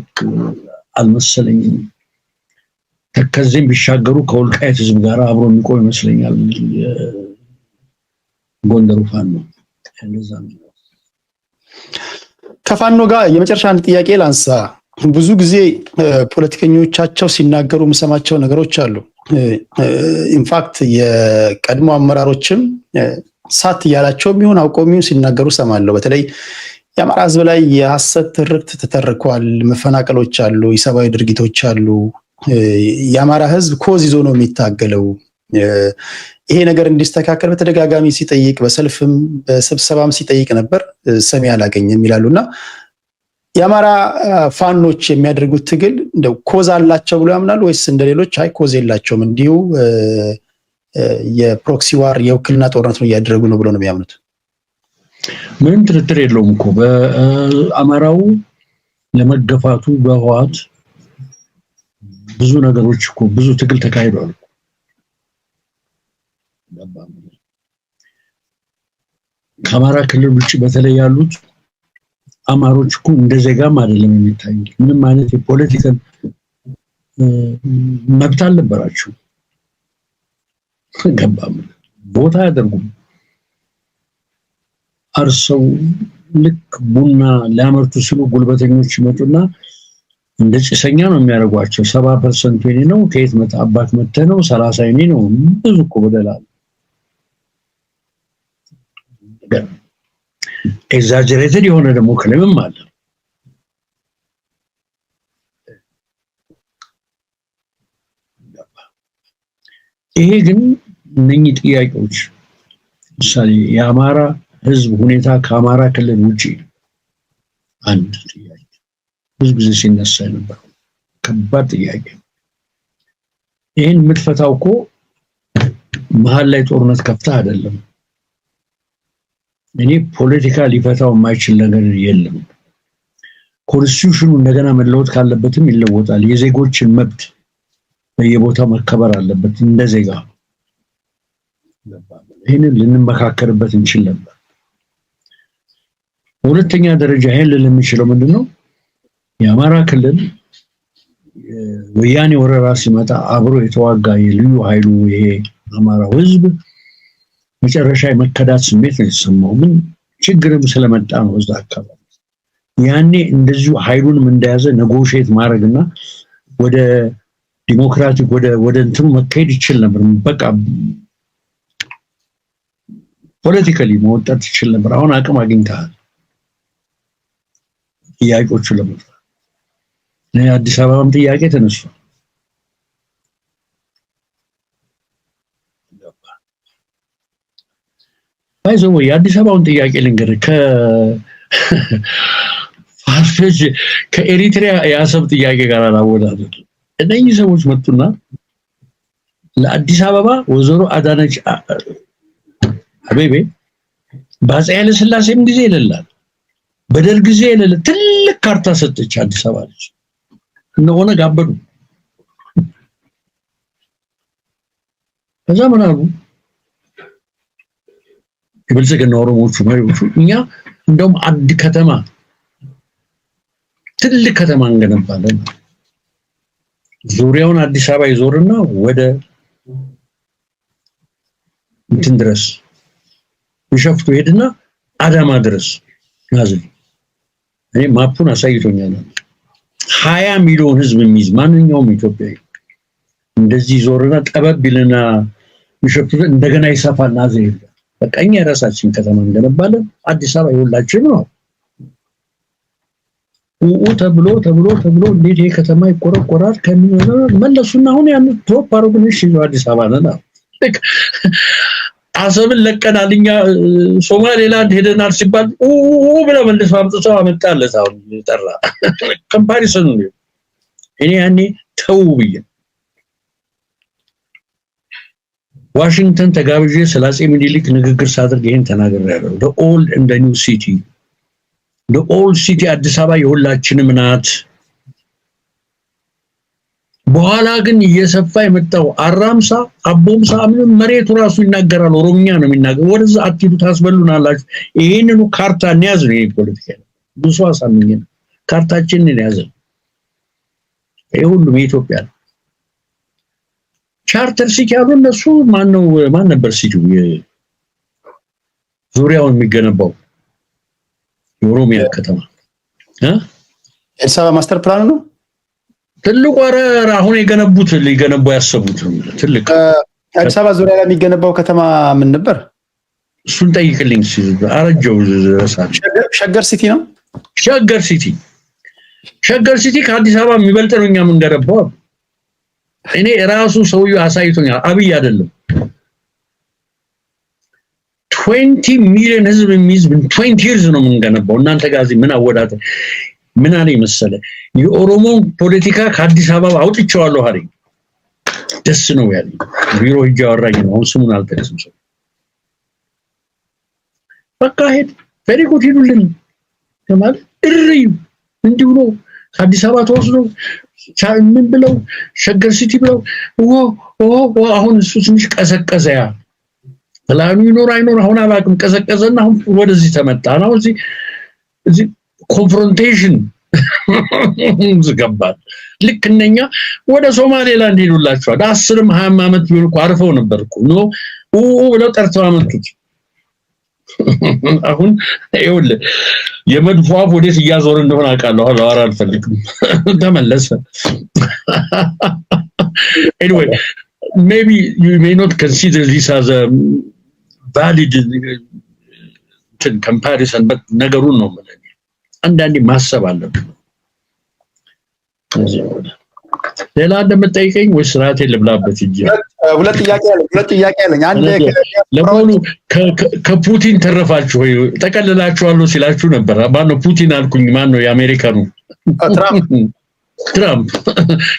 አልመሰለኝም ተከዜም ቢሻገሩ ከወልቃይት ህዝብ ጋር አብሮ የሚቆይ ይመስለኛል ጎንደሩ ፋኖ። እንደዛ ነው። ከፋኖ ጋር የመጨረሻ አንድ ጥያቄ ላንሳ። ብዙ ጊዜ ፖለቲከኞቻቸው ሲናገሩ የምሰማቸው ነገሮች አሉ። ኢንፋክት የቀድሞ አመራሮችም ሳት ያላቸው የሚሆን አውቆሚው ሲናገሩ ሰማለሁ። በተለይ የአማራ ህዝብ ላይ የሐሰት ትርክት ተተርኳል፣ መፈናቀሎች አሉ፣ የሰብአዊ ድርጊቶች አሉ። የአማራ ህዝብ ኮዝ ይዞ ነው የሚታገለው። ይሄ ነገር እንዲስተካከል በተደጋጋሚ ሲጠይቅ በሰልፍም በስብሰባም ሲጠይቅ ነበር፣ ሰሚ አላገኘም ይላሉና የአማራ ፋኖች የሚያደርጉት ትግል እንደው ኮዝ አላቸው ብሎ ያምናሉ ወይስ እንደሌሎች አይ ኮዝ የላቸውም እንዲሁ የፕሮክሲ ዋር የውክልና ጦርነት ነው እያደረጉ ነው ብሎ ነው የሚያምኑት? ምንም ጥርጥር የለውም እኮ በአማራው ለመገፋቱ በህወሓት ብዙ ነገሮች እኮ ብዙ ትግል ተካሂዷል። ከአማራ ክልል ውጭ በተለይ ያሉት አማሮች እኮ እንደ ዜጋም አይደለም የሚታዩት። ምንም አይነት የፖለቲካል መብት አልነበራቸው። ገባም ቦታ ያደርጉም አርሰው ልክ ቡና ሊያመርቱ ሲሉ ጉልበተኞች ይመጡና እንደ ጭሰኛ ነው የሚያደርጓቸው። 70% የኔ ነው ከየት መጣ አባት መተ ነው 30 የኔ ነው ብዙ እኮ በደላል ኤግዛጀሬትድ የሆነ ደግሞ ክሌምም አለ። ይሄ ግን እነኚህ ጥያቄዎች ምሳሌ የአማራ ህዝብ ሁኔታ ከአማራ ክልል ውጪ አንድ ጥያቄ ብዙ ጊዜ ሲነሳ ነበር፣ ከባድ ጥያቄ። ይሄን የምትፈታው እኮ መሀል ላይ ጦርነት ከፍተህ አይደለም፣ እኔ ፖለቲካ ሊፈታው የማይችል ነገር የለም። ኮንስቲቱሽኑ እንደገና መለወጥ ካለበትም ይለወጣል። የዜጎችን መብት በየቦታው መከበር አለበት እንደ ዜጋ። ይሄንን ልንመካከርበት እንችል ነበር። ሁለተኛ ደረጃ ይሄን ለሚችለው ምንድነው የአማራ ክልል ወያኔ ወረራ ሲመጣ አብሮ የተዋጋ የልዩ ኃይሉ ይሄ አማራው ህዝብ መጨረሻ የመከዳት ስሜት ነው የተሰማው። ምን ችግርም ስለመጣ ነው እዛ አካባቢ ያኔ እንደዚሁ ኃይሉንም እንደያዘ ኔጎሺዬት ማድረግና ወደ ዲሞክራቲክ ወደ እንትኑ መካሄድ ይችል ነበር። በቃ ፖለቲካሊ መወጣት ይችል ነበር። አሁን አቅም አግኝተሃል ጥያቄዎቹ ለመፍታት። አዲስ አበባም ጥያቄ ተነስቷል። ባይዘው የአዲስ አበባውን ጥያቄ ልንገር ከኤሪትሪያ የአሰብ ጥያቄ ጋር አላወዳደር። እነኚህ ሰዎች መጡና ለአዲስ አበባ ወይዘሮ አዳነች አቤቤ በአፄ ኃይለ ሥላሴም ጊዜ ይለላል በደርግ ጊዜ ይለለ ትልቅ ካርታ ሰጠች አዲስ አበባ ልጅ እነሆነ ጋበዱ። ከዛ ምን አሉ የብልጽግና ኦሮሞዎቹ መሪዎቹ እኛ እንደውም አንድ ከተማ ትልቅ ከተማ እንገነባለን ዙሪያውን አዲስ አበባ ይዞርና ወደ እንትን ድረስ ቢሸፍቱ ሄድና አዳማ ድረስ ያዘኝ። እኔ ማፑን አሳይቶኛል። 20 ሚሊዮን ህዝብ የሚይዝ ማንኛውም ኢትዮጵያዊ እንደዚህ ዞርና ጠበብ ይልና ቢሸፍቱ እንደገና ይሰፋና ዘይል በቃ እኛ ራሳችን ከተማ እንገነባለን አዲስ አበባ ይሁላችሁ ነው ተብሎ እንዴት ይሄ ከተማ ይቆረቆራል ከሚሆነ መለሱና አሁን ያን ቶፕ አሮግነሽ ይዘው አዲስ አበባ ነው አሰብን ለቀናል እኛ ሶማሌላንድ ሄደናል ሲባል ብለው መልሰው አምጥተው አመጣለት። አሁን ይጠራ ኮምፓሪሰን ነው። እኔ ያኔ ተው ብዬ ዋሽንግተን ተጋብዤ ስላጼ ምኒልክ ንግግር ሳደርግ ይሄን ተናግሬያለሁ። the old and the new city the old city አዲስ አበባ የሁላችንም ናት። በኋላ ግን እየሰፋ የመጣው አራምሳ አቦምሳ ምንም መሬቱ ራሱ ይናገራል ኦሮምኛ ነው የሚናገር። ወደዛ አትይዱ ታስበሉናላችሁ። ይሄንኑ ካርታ እንያዝ ነው የፖለቲካ ብዙ አሳምኝ ካርታችንን እንያዝ። ይሄ ሁሉም የኢትዮጵያ ነው። ቻርተር ሲቲ ያሉ እነሱ ማን ነበር ሲቲው ዙሪያውን የሚገነባው የኦሮሚያ ከተማ አዲስ አበባ ማስተር ፕላን ነው ትልቁ ወረራ አሁን የገነቡት ሊገነቡ ያሰቡት ትልቅ አዲስ አበባ ዙሪያ ላይ የሚገነባው ከተማ ምን ነበር? እሱን ጠይቅልኝ ሲል አረጀው ዘሳች ሸገር ሲቲ ነው። ሸገር ሲቲ ከአዲስ አበባ የሚበልጥ ነው። እኛ ምን ገነባው እኔ ራሱ ሰውዬው አሳይቶኛል። አብይ አይደለም 20 ሚሊዮን ህዝብ የሚይዝ 20 years ነው የምንገነባው። እናንተ ጋዚ ምን አወዳተ ምን አለ መሰለ የኦሮሞ ፖለቲካ ከአዲስ አበባ አውጥቼዋለሁ አለኝ። ደስ ነው ያለኝ። ቢሮ ሂጅ አወራኝ ነው። አሁን ስሙን አልጠቅስም። ሰው በቃ ሄድ ፈሪቁት ሂዱልን ማለት እርይ እንዲሁ ነው። ከአዲስ አበባ ተወስዶ ምን ብለው ሸገር ሲቲ ብለው አሁን እሱ ትንሽ ቀዘቀዘ። ያ ፕላኑ ይኖር አይኖር አሁን አላውቅም። ቀዘቀዘና አሁን ወደዚህ ተመጣ ነው። እዚህ ኮንፍሮንቴሽን ዝገባል። ልክ እነኛ ወደ ሶማሌላንድ ሄዱላቸዋል። 10ም 20 ዓመት ቢሆን እኮ አርፈው ነበር እኮ ነው ብለው ጠርተው አመጡት። አሁን ይኸውልህ የመድፎ አፍ ወዴት እያዞረ እንደሆነ አውቃለሁ። አላወራ አልፈልግም። ተመለሰ። Anyway, maybe you may not consider this as a valid comparison, but ነገሩን ነው ማለት ነው። አንዳንዴ ማሰብ አለብን። ሌላ እንደምትጠይቀኝ ወይስ ራቴ ልብላበት እንጂ? ሁለት ጥያቄ አለኝ። አንድ ለማኑ ከፑቲን ተረፋችሁ ወይ ተቀልላችኋል ሲላችሁ ነበር። ማነው ፑቲን አልኩኝ? ማነው የአሜሪካኑ? ትራምፕ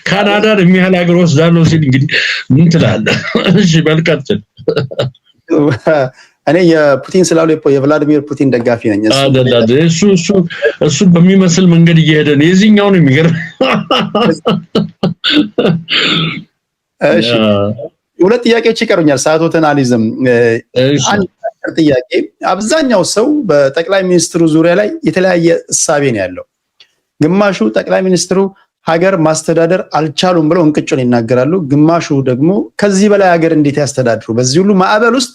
ካናዳን የሚያህል ሀገር ወስዳለው ሲል እንግዲህ ምን ትላለህ? እሺ በልቀጥል። እኔ የፑቲን ስላሉ የቭላዲሚር ፑቲን ደጋፊ ነኝ። እሱ በሚመስል መንገድ እየሄደ ነው። የዚህኛው ነው የሚገርም። እሺ ሁለት ጥያቄዎች ይቀሩኛል፣ ሰዓቶትን አልይዝም። አንድ ጥያቄ፣ አብዛኛው ሰው በጠቅላይ ሚኒስትሩ ዙሪያ ላይ የተለያየ እሳቤ ነው ያለው። ግማሹ ጠቅላይ ሚኒስትሩ ሀገር ማስተዳደር አልቻሉም ብለው እንቅጩን ይናገራሉ። ግማሹ ደግሞ ከዚህ በላይ ሀገር እንዴት ያስተዳድሩ፣ በዚህ ሁሉ ማዕበል ውስጥ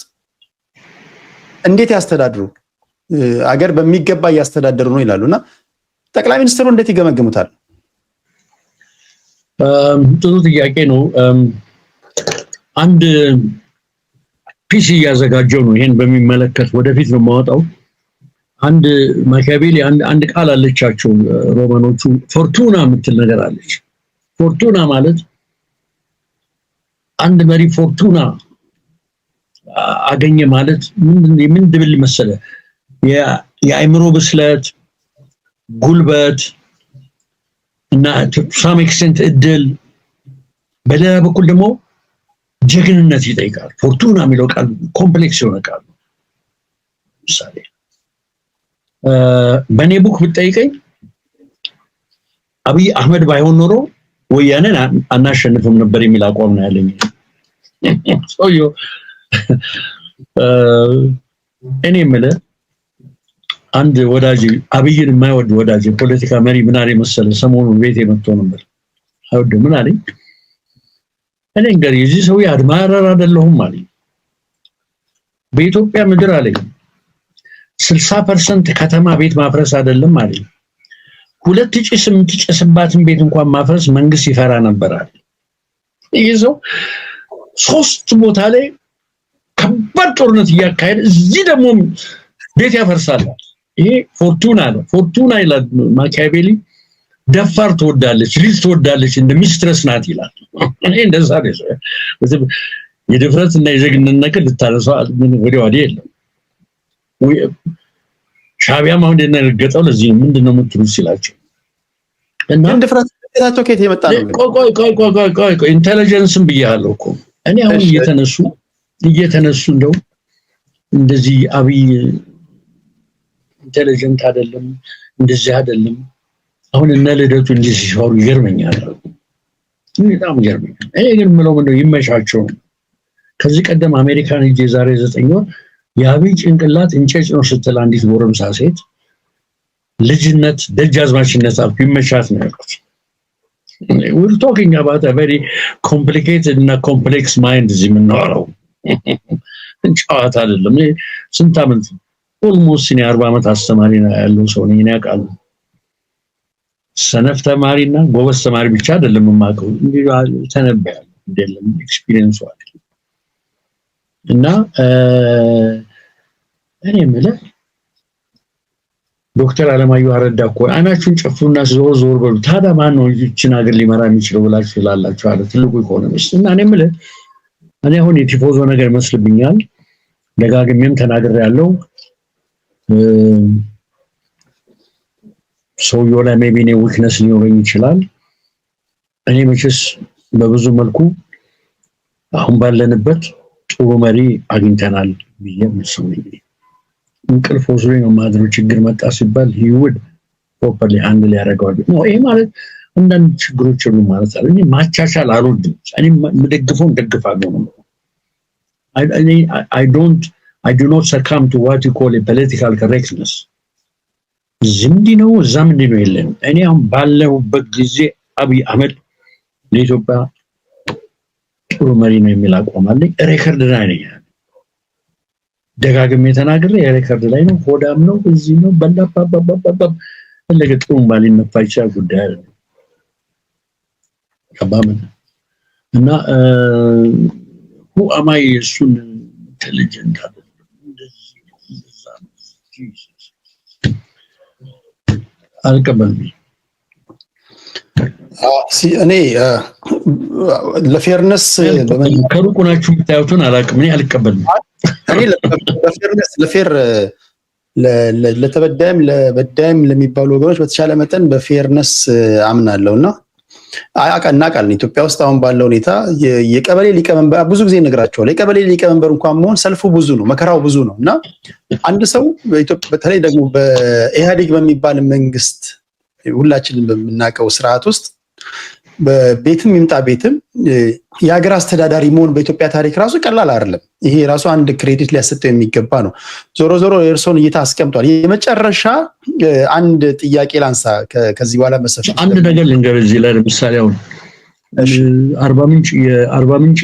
እንዴት ያስተዳድሩ፣ ሀገር በሚገባ እያስተዳደሩ ነው ይላሉና ጠቅላይ ሚኒስትሩ እንዴት ይገመግሙታል? ጥሩ ጥያቄ ነው። አንድ ፒሲ እያዘጋጀው ነው ይሄን በሚመለከት ወደፊት ነው የማወጣው። አንድ ማኪያቬሊ አንድ ቃል አለቻቸው ሮማኖቹ፣ ፎርቱና የምትል ነገር አለች። ፎርቱና ማለት አንድ መሪ ፎርቱና አገኘ ማለት ምን ድብል መሰለ፣ የአእምሮ ብስለት፣ ጉልበት እና ሳም ኤክስቴንት እድል፣ በሌላ በኩል ደግሞ ጀግንነት ይጠይቃል። ፎርቱና የሚለው ቃል ኮምፕሌክስ የሆነ ቃል ነው። ምሳሌ በእኔ ቡክ ብትጠይቀኝ አብይ አህመድ ባይሆን ኖሮ ወያኔን አናሸንፍም ነበር የሚል አቋም ነው ያለኝ። ሰውየው እኔ የምልህ አንድ ወዳጅ አብይን የማይወድ ወዳጅ የፖለቲካ መሪ ምን አለኝ መሰለህ፣ ሰሞኑን ቤቴ መጥቶ ነበር። አይወድም ምን አለኝ፣ እኔ እንግዲህ የዚህ ሰውዬ አድማራር አይደለሁም አለኝ። በኢትዮጵያ ምድር አለኝ 60% ከተማ ቤት ማፍረስ አይደለም አለኝ፣ 2 ጭስ የምትጨስባትን ቤት እንኳን ማፍረስ መንግስት ይፈራ ነበር አለኝ። ይሄ ሰው 3 ቦታ ላይ ከባድ ጦርነት እያካሄደ እዚህ ደግሞ ቤት ያፈርሳል። ይሄ ፎርቱና ነው። ፎርቱና ይላል ማኪያቬሊ፣ ደፋር ትወዳለች፣ ልጅ ትወዳለች፣ እንደ ሚስትረስ ናት ይላል። እኔ እንደዛ ነው። የድፍረት እና የጀግንነት ነገር ልታነሳው ወዲያ ወዲህ የለም። ሻቢያም አሁን እንደነገጠው ለዚህ ምንድነው የምትሉት ሲላቸው እና ድፍረት ታቸው ከየት የመጣ ነው? ቆይ ኢንተለጀንስም ብያለሁ እኮ እኔ አሁን እየተነሱ እንደው እንደዚህ አብይ ኢንተለጀንት አይደለም እንደዚህ አይደለም። አሁን እነ ልደቱ እንደዚህ ሲሆኑ ይገርመኛል፣ በጣም ይገርመኛል። እኔ ግን ምለው ምንድነው ይመሻቸው። ከዚህ ቀደም አሜሪካን ሄጄ ዛሬ 9 ወር የአብይ ጭንቅላት እንጨጭ ነው ስትል አንዲት ጎረምሳ ሴት ልጅነት ደጃዝማችነት አልኩ ይመሻት ነው ያልኩት። we're talking about a very complicated እና complex mind እዚህ የምናወራው ጨዋታ አይደለም። ስንት ዓመት ኦልሞስት 40 ዓመት አስተማሪ ነው ያለው ሰው ነኝ ያውቃል። ሰነፍ ተማሪና ጎበዝ ተማሪ ብቻ አይደለም የማውቀው፣ እንዴ ተነበያለሁ አይደለም ኤክስፒሪየንስ አለ። እና እኔ የምልህ ዶክተር አለማየሁ አረዳ እኮ አይናችሁን ጨፍኑና ዞር በሉ ታዲያ ማን ነው ይችን ሀገር ሊመራ የሚችለው ብላችሁ ይላላችሁ አለ ትልቁ ኢኮኖሚስት። እና እኔ የምልህ እኔ አሁን የቲፎዞ ነገር ይመስልብኛል፣ ደጋግሜም ተናግሬያለሁ። ሰውየው ላይ ሜቢ እኔ ዊክነስ ሊኖረኝ ይችላል። እኔ መቼስ በብዙ መልኩ አሁን ባለንበት ጥሩ መሪ አግኝተናል ብዬ ምንሰውኝ እንቅልፍ ወስዶኝ ነው ማድረው። ችግር መጣ ሲባል ይውድ ፕሮፐርሊ ሃንድል ያደርገዋል ነው። ይሄ ማለት አንዳንድ ችግሮች ሁሉ ማለት አይደል። እኔ ማቻቻል አልወድም። እኔ መደግፈው ደግፋለሁ ነው። I do not succumb to what you call a political correctness. ዝምዲ ነው ዛምዲ ነው የለም። እኔ አሁን ባለሁበት ጊዜ አብይ አህመድ ለኢትዮጵያ ጥሩ መሪ ነው የሚል አቋም አለኝ። ሬከርድ ላይ ነኝ፣ ደጋግሜ ተናግሬ የሬከርድ ላይ ነው። ሆዳም ነው እዚህ ነው በላባባባባ ለገጥሩም ባሊነፋ ይችላል ጉዳይ አይደለም። ከባመን እና who am I እሱን ኢንተለጀንት አይደለም አልቀበልም። እኔ ለፌርነስ ከሩቁ ናችሁ የምታዩትን አላውቅም። እኔ አልቀበልም። እኔ ለፌርነስ ለፌር ለተበዳይም ለበዳይም ለሚባሉ ወገኖች በተቻለ መጠን በፌርነስ አምናለሁና እናውቃለን ኢትዮጵያ ውስጥ አሁን ባለው ሁኔታ የቀበሌ ሊቀመንበር ብዙ ጊዜ እነግራቸዋለሁ። የቀበሌ ሊቀመንበር እንኳን መሆን ሰልፉ ብዙ ነው፣ መከራው ብዙ ነው እና አንድ ሰው በኢትዮጵያ በተለይ ደግሞ በኢህአዴግ በሚባል መንግስት ሁላችንም በምናውቀው ስርዓት ውስጥ በቤትም ይምጣ ቤትም የሀገር አስተዳዳሪ መሆን በኢትዮጵያ ታሪክ ራሱ ቀላል አይደለም። ይሄ ራሱ አንድ ክሬዲት ሊያሰጠው የሚገባ ነው። ዞሮ ዞሮ የእርሶን እይታ አስቀምጧል። የመጨረሻ አንድ ጥያቄ ላንሳ ከዚህ በኋላ መሰለኝ አንድ ነገር ልንገር እዚህ ላይ ለምሳሌ አሁን አርባ ምንጭ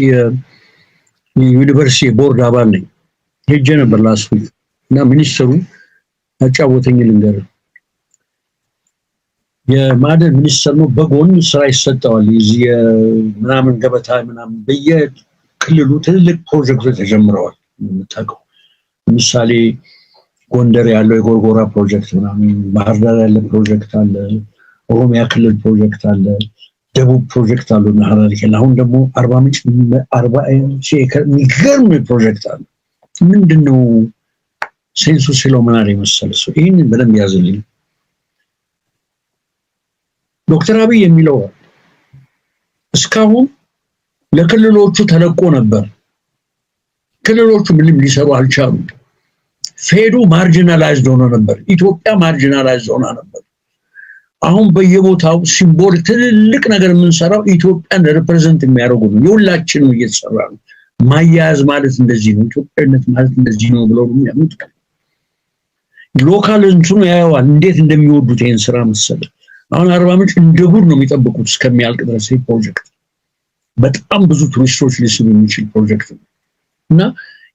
የዩኒቨርሲቲ ቦርድ አባል ነኝ። ሄጄ ነበር ላስት ዊክ እና ሚኒስትሩ አጫወተኝ ልንገር የማዕድን ሚኒስትር ነው በጎን ስራ ይሰጠዋል እዚህ ምናምን ገበታ ምናምን በየክልሉ ትልቅ ፕሮጀክቶች ተጀምረዋል የምታውቀው ለምሳሌ ጎንደር ያለው የጎርጎራ ፕሮጀክት ምናምን ባህር ዳር ያለ ፕሮጀክት አለ ኦሮሚያ ክልል ፕሮጀክት አለ ደቡብ ፕሮጀክት አለ ሐረር ክልል አሁን ደግሞ አርባ ምንጭ የሚገርም ፕሮጀክት አለ ምንድነው ሴንሱ ሲለው ምን አለ መሰለህ ይሄንን በደንብ ያዝልኝ ዶክተር አብይ የሚለው እስካሁን ለክልሎቹ ተለቆ ነበር ክልሎቹ ምንም ሊሰሩ አልቻሉም ፌዱ ማርጂናላይዝድ ሆኖ ነበር ኢትዮጵያ ማርጂናላይዝድ ሆና ነበር አሁን በየቦታው ሲምቦል ትልቅ ነገር የምንሰራው ኢትዮጵያን ሪፕሬዘንት የሚያደርጉ ነው የሁላችንም እየተሰራ ነው ማያያዝ ማለት እንደዚህ ነው ኢትዮጵያነት ማለት እንደዚህ ነው ብለው የሚያምኑት ሎካል እንትኑ ያያዋል እንዴት እንደሚወዱት ይሄን ስራ መሰለ አሁን አርባ ምንጭ እንደ ጉድ ነው የሚጠብቁት እስከሚያልቅ ድረስ ይሄ ፕሮጀክት በጣም ብዙ ቱሪስቶች ሊስቡ የሚችል ፕሮጀክት ነው እና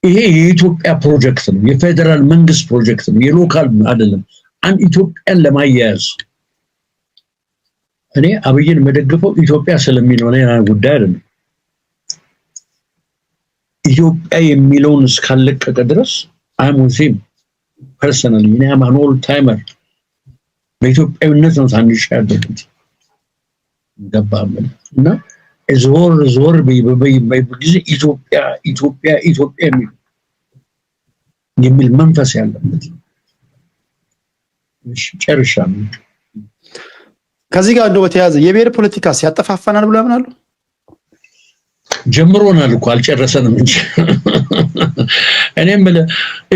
ይሄ የኢትዮጵያ ፕሮጀክት ነው የፌደራል መንግስት ፕሮጀክት ነው የሎካል አይደለም አንድ ኢትዮጵያን ለማያያዝ እኔ አብይን መደግፈው ኢትዮጵያ ስለሚለው ነው ጉዳይ አይደለም ኢትዮጵያ የሚለውን እስካለቀቀ ድረስ አም ዊዝ ሂም ፐርሰናሊ እኔ አም አን ኦል ታይመር በኢትዮጵያዊነት ነው ታንሽ ያደረኩት ገባም እና ዞር በጊዜ ኢትዮጵያ የሚል መንፈስ ያለበት እሺ ጨርሻለሁ ከዚህ ጋር እንደው በተያያዘ የብሔር ፖለቲካ ሲያጠፋፋናል ብለው ያምናሉ ጀምሮናል እኮ አልጨረሰንም እንጂ እኔም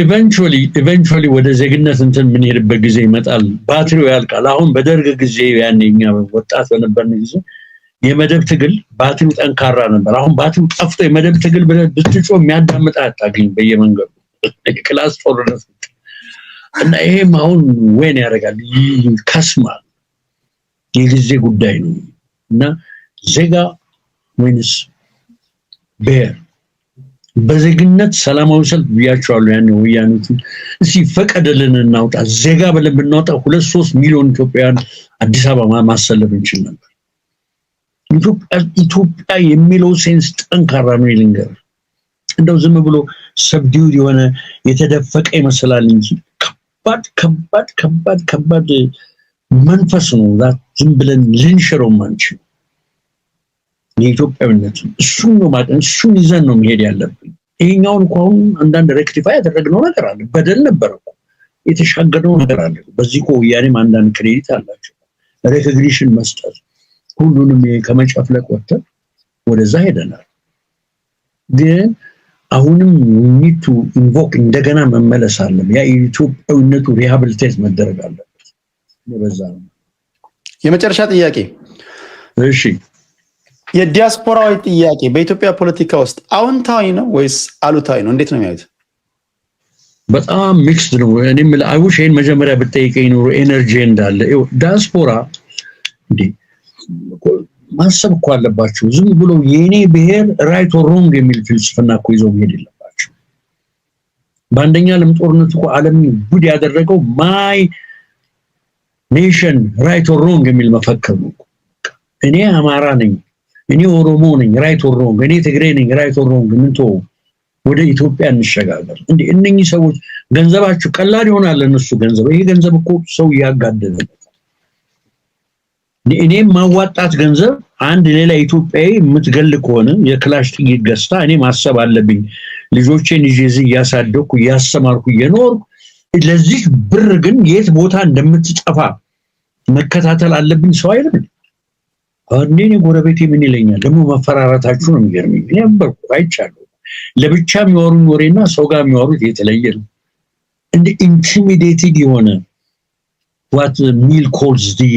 ኢቨንቹዋሊ ወደ ዜግነት እንትን ምን ሄድበት ጊዜ ይመጣል ባትሪው ያልቃል አሁን በደርግ ጊዜ ያኔኛ ወጣት በነበርን ጊዜ የመደብ ትግል ባትሪው ጠንካራ ነበር አሁን ባትሪው ጠፍቶ የመደብ ትግል ብትጮ የሚያዳምጥ አታገኝ በየመንገዱ ክላስ ጦርነት እና ይሄም አሁን ወይን ያደርጋል ከስማል የጊዜ ጉዳይ ነው እና ዜጋ ወይንስ ብሔር በዜግነት ሰላማዊ ሰልፍ ብያቸዋለሁ ያኔ ወያኔቱ እሺ ፈቀደልን እናውጣ ዜጋ ብለን ብናውጣ 2-3 ሚሊዮን ኢትዮጵያውያን አዲስ አበባ ማሰለፍ እንችል ነበር ኢትዮጵያ የሚለው ሴንስ ጠንካራ ነው ይልንገር እንደው ዝም ብሎ ሰብዲው የሆነ የተደፈቀ ይመስላል እንጂ ከባድ መንፈስ ነው ዝም ብለን ልንሽረው ማንችል የኢትዮጵያዊነት እሱን ነው ማለት እሱን ይዘን ነው መሄድ ያለብን ይሄኛውን እንኳን አንዳንድ ሬክቲፋይ ያደረግነው ነገር አለ በደል ነበር እኮ የተሻገረው ነገር አለ በዚህ እኮ ያኔም አንዳንድ ክሬዲት አላቸው ሬኮግኒሽን መስጠት ሁሉንም ከመጨፍለቅ ወጥተን ወደዛ ሄደናል ግን አሁንም need to invoke እንደገና መመለስ አለም ያ ኢትዮጵያዊነቱ ሪሃቢሊቴት መደረግ አለበት በዛ ነው የመጨረሻ ጥያቄ እሺ የዲያስፖራዊ ጥያቄ በኢትዮጵያ ፖለቲካ ውስጥ አዎንታዊ ነው ወይስ አሉታዊ ነው እንዴት ነው የሚያዩት በጣም ሚክስድ ነው እኔም አይውሽ ይሄን መጀመሪያ ብትጠይቀኝ ነው ኤነርጂ እንዳለ ዲያስፖራ እንዴ ማሰብ እኮ አለባቸው ዝም ብሎ የኔ ብሔር ራይት ኦር ሮንግ የሚል ፍልስፍና እኮ ይዘው መሄድ የለባቸው በአንደኛ ዓለም ጦርነት እኮ ዓለም ጉድ ያደረገው ማይ ኔሽን ራይት ኦር ሮንግ የሚል መፈክር ነው እኔ አማራ ነኝ እኔ ኦሮሞ ነኝ ራይት ኦር ሮንግ እኔ ትግሬ ነኝ ራይት ኦር ሮንግ ምን ተው ወደ ኢትዮጵያ እንሸጋገር እንዴ እነኚህ ሰዎች ገንዘባቸው ቀላል ይሆናል እነሱ ገንዘብ ይሄ ገንዘብ እኮ ሰው ያጋደለ እኔም ማዋጣት ገንዘብ አንድ ሌላ ኢትዮጵያዊ የምትገል ከሆነ የክላሽ ጥይት ገዝታ እኔ ማሰብ አለብኝ ልጆቼን ይዤ ያሳደኩ ያስተማርኩ የኖርኩ ለዚህ ብር ግን የት ቦታ እንደምትጠፋ መከታተል አለብኝ ሰው አይደለም አንዴ ጎረቤቴ ምን ይለኛል ደግሞ መፈራራታችሁ ነው የሚገርመኝ። እኔ አንበርኩ አይቻለሁ። ለብቻ የሚወሩን ወሬና ሰው ጋር የሚወሩት የተለየ ነው። እንደ ኢንቲሚዴቲንግ የሆነ what Mill calls the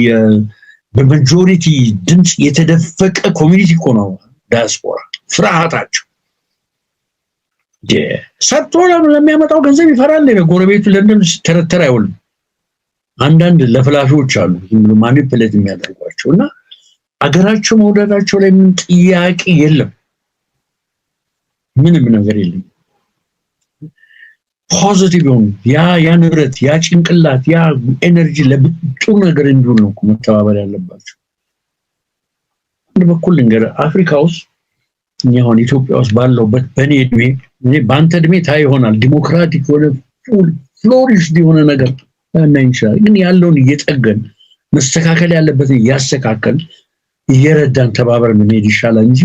በማጆሪቲ ድምጽ የተደፈቀ ኮሚኒቲ እኮ ነው ዲያስፖራ። ፍርሃታቸው ሰጥቶ ለሚያመጣው ገንዘብ ይፈራል። ለጎረቤቱ ለምን ተረተረ አይውልም። አንዳንድ ለፍላፊዎች አሉ ዝም ብሎ ማኒፕሌት የሚያደርጓቸውና አገራቸው መውደዳቸው ላይ ምን ጥያቄ የለም፣ ምንም ነገር የለም። ፖዚቲቭ ነው ያ ንብረት ያ ጭንቅላት ያ ኤነርጂ ለጥሩ ነገር እንዲሆን ነው መተባበር ያለባቸው። እንደ በኩል ነገር አፍሪካ ውስጥ እኛውን ኢትዮጵያ ውስጥ ባለውበት በኔ እድሜ ባንተ እድሜ ታይ ይሆናል ዲሞክራቲክ ሆነ ፉል ፍሎሪሽ የሆነ ነገር እናንቻል። ግን ያለውን እየጠገን መስተካከል ያለበትን ያስተካከል እየረዳን ተባብረን መሄድ ይሻላል እንጂ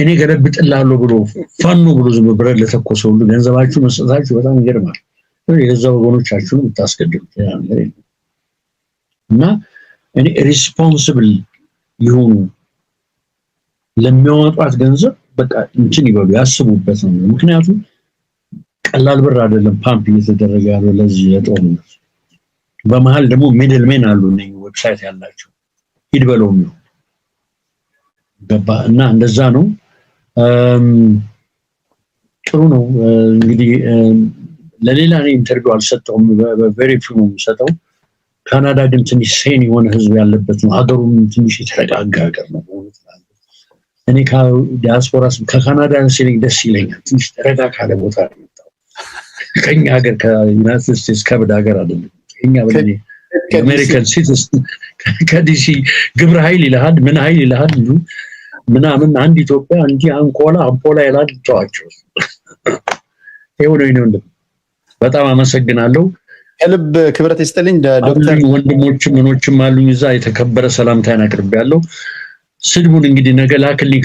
እኔ ገለብጥላለሁ ብሎ ፋኖ ብሎ ዝም ብሎ ለተኮሰው ሁሉ ገንዘባችሁ መስጠታችሁ በጣም ይገርማል። የዛ ወገኖቻችሁን የምታስገድሉት እና እኔ ሪስፖንሲብል ይሁኑ ለሚያወጣት ገንዘብ በቃ እንትን ይበሉ ያስቡበት ነው። ምክንያቱም ቀላል ብር አይደለም ፓምፕ እየተደረገ ያለው ለዚህ ለጦርነት። በመሃል ደግሞ ሚድልሜን አሉ ነው ዌብሳይት ያላቸው ሂድ በለው ነው ገባ እና እንደዛ ነው። ጥሩ ነው እንግዲህ ለሌላ ነው ኢንተርቪው አልሰጠውም በቬሪ ፊው ነው የምሰጠው። ካናዳ ግን ትንሽ ሴን የሆነ ህዝብ ያለበት ነው። ሀገሩም ትንሽ የተረጋጋ ሀገር ነው። እኔ ከዲያስፖራ ከካናዳ ሲለኝ ደስ ይለኛል። ትንሽ ተረጋ ካለ ቦታ ነው የመጣው። ከኛ ሀገር ከዩናይትድ ስቴትስ ከብድ ሀገር አይደለም። እኛ በእኔ አሜሪካን ሲቲዝን ከዲሲ ግብረ ኃይል ይልሃል ምን ኃይል ይልሃል ምናምን አንድ ኢትዮጵያ እንጂ አምፖላ ይላል ተዋቸው። ይሄው ነው። በጣም አመሰግናለሁ። ከልብ ክብረት ይስጥልኝ። ዶክተር ወንድሞችም ምኖችም አሉኝ እዛ የተከበረ ሰላምታዬን አቅርቤያለሁ። ስድቡን እንግዲህ ነገ ላክልኝ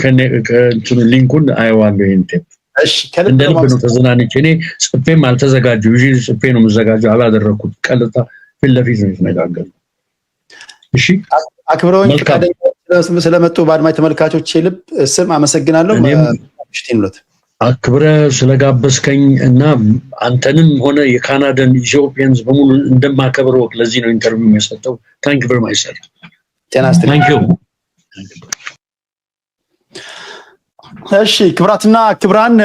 ከእንትኑ ሊንኩን አየዋለሁ። ይሄንተ እሺ ከልብ ነው ተዘናንቼ እኔ ጽፌም አልተዘጋጀው ይዤ ጽፌ ነው የምዘጋጀው አላደረኩት። ቀጥታ ፊት ለፊት ነው የተነጋገርነው። እሺ አክብረውኝ ፈቃደኛ ስለመጡ በአድማጭ ተመልካቾች ልብ ስም አመሰግናለሁ። አክብረ ስለጋበዝከኝ እና አንተንም ሆነ የካናዳን ኢትዮጵያንስ በሙሉ እንደማከብረው ለዚህ ነው ኢንተርቪው የሰጠው። ታንክ ዩ ቬሪ ማች ሰር። ታንክ ዩ። እሺ ክብራትና ክብራን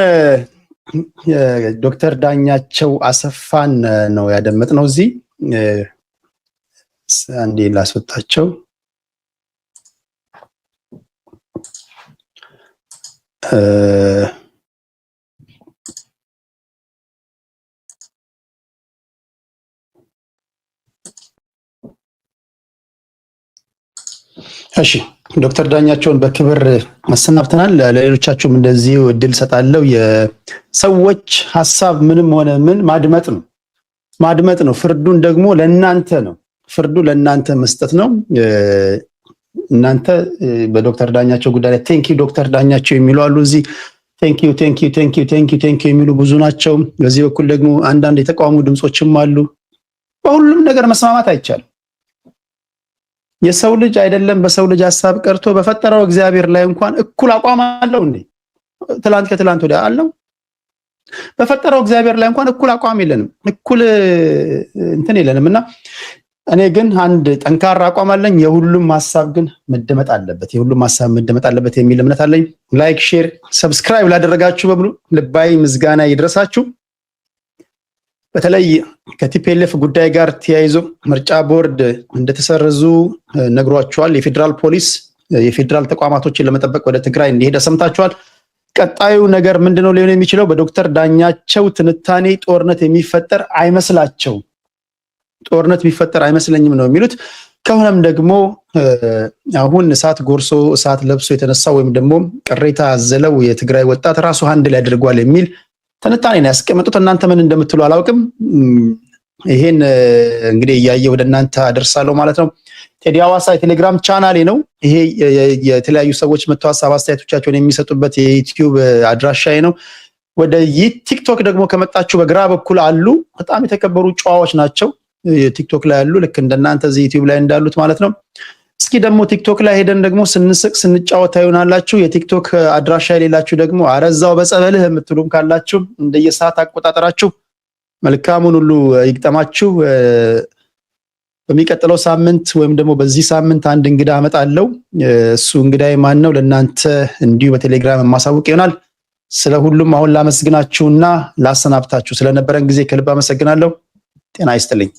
ዶክተር ዳኛቸው አሰፋን ነው ያደመጥነው። እዚህ አንዴ ላስወጣቸው። እሺ ዶክተር ዳኛቸውን በክብር አሰናብተናል። ለሌሎቻችሁም እንደዚህ እድል ሰጣለሁ። የሰዎች ሐሳብ ምንም ሆነ ምን ማድመጥ ነው። ፍርዱን ደግሞ ለእናንተ ነው። ፍርዱ ለእናንተ መስጠት ነው። እናንተ በዶክተር ዳኛቸው ጉዳይ ላይ ቴንኪው ዶክተር ዳኛቸው የሚሉ አሉ። እዚህ ቴንኪው የሚሉ ብዙ ናቸው። በዚህ በኩል ደግሞ አንዳንድ የተቃውሙ ድምጾችም አሉ። በሁሉም ነገር መስማማት አይቻልም። የሰው ልጅ አይደለም በሰው ልጅ ሐሳብ ቀርቶ በፈጠረው እግዚአብሔር ላይ እንኳን እኩል አቋም አለው እንዴ? ትላንት ከትላንት ወዲያ አለው። በፈጠረው እግዚአብሔር ላይ እንኳን እኩል አቋም የለንም፣ እኩል እንትን የለንም። እና እኔ ግን አንድ ጠንካራ አቋም አለኝ። የሁሉም ሐሳብ ግን መደመጥ አለበት የሚል እምነት አለኝ። ላይክ፣ ሼር፣ ሰብስክራይብ ላደረጋችሁ በሙሉ ልባዊ ምስጋና ይድረሳችሁ። በተለይ ከቲፒኤልኤፍ ጉዳይ ጋር ተያይዞ ምርጫ ቦርድ እንደተሰረዙ ነግሯቸዋል። የፌዴራል ፖሊስ የፌዴራል ተቋማቶችን ለመጠበቅ ወደ ትግራይ እንደሄደ ሰምታችኋል። ቀጣዩ ነገር ምንድነው ሊሆን የሚችለው? በዶክተር ዳኛቸው ትንታኔ ጦርነት የሚፈጠር አይመስለኝም ነው የሚሉት። ከሆነም ደግሞ አሁን እሳት ጎርሶ እሳት ለብሶ የተነሳው ወይም ደግሞ ቅሬታ አዘለው የትግራይ ወጣት ራሱ ሃንድል ያደርጓል የሚል ትንታኔ ነው ያስቀመጡት። እናንተ ምን እንደምትሉ አላውቅም። ይሄን እንግዲህ እያየ ወደ እናንተ አደርሳለሁ ማለት ነው። ቴዲ ሐዋሳ የቴሌግራም ቻናሌ ነው። ይሄ የተለያዩ ሰዎች መጥተው ሀሳብ አስተያየቶቻቸውን የሚሰጡበት የዩቲዩብ አድራሻዬ ነው። ወደ ቲክቶክ ደግሞ ከመጣችሁ በግራ በኩል አሉ። በጣም የተከበሩ ጨዋዎች ናቸው ቲክቶክ ላይ ያሉ፣ ልክ እንደናንተ እዚህ ዩቲዩብ ላይ እንዳሉት ማለት ነው። እስከ እስኪ ደግሞ ቲክቶክ ላይ ሄደን ደግሞ ስንስቅ ስንጫወት ይሆናላችሁ። የቲክቶክ አድራሻ የሌላችሁ ደግሞ አረዛው በጸበልህ የምትሉም ካላችሁ እንደየሰዓት አቆጣጠራችሁ መልካሙን ሁሉ ይግጠማችሁ። በሚቀጥለው ሳምንት ወይም ደግሞ በዚህ ሳምንት አንድ እንግዳ አመጣለሁ። እሱ እንግዳዬ ማን ነው ለእናንተ እንዲሁ በቴሌግራም ማሳወቅ ይሆናል። ስለ ሁሉም አሁን ላመስግናችሁና ላሰናብታችሁ። ስለነበረን ጊዜ ከልብ አመሰግናለሁ። ጤና ይስጥልኝ።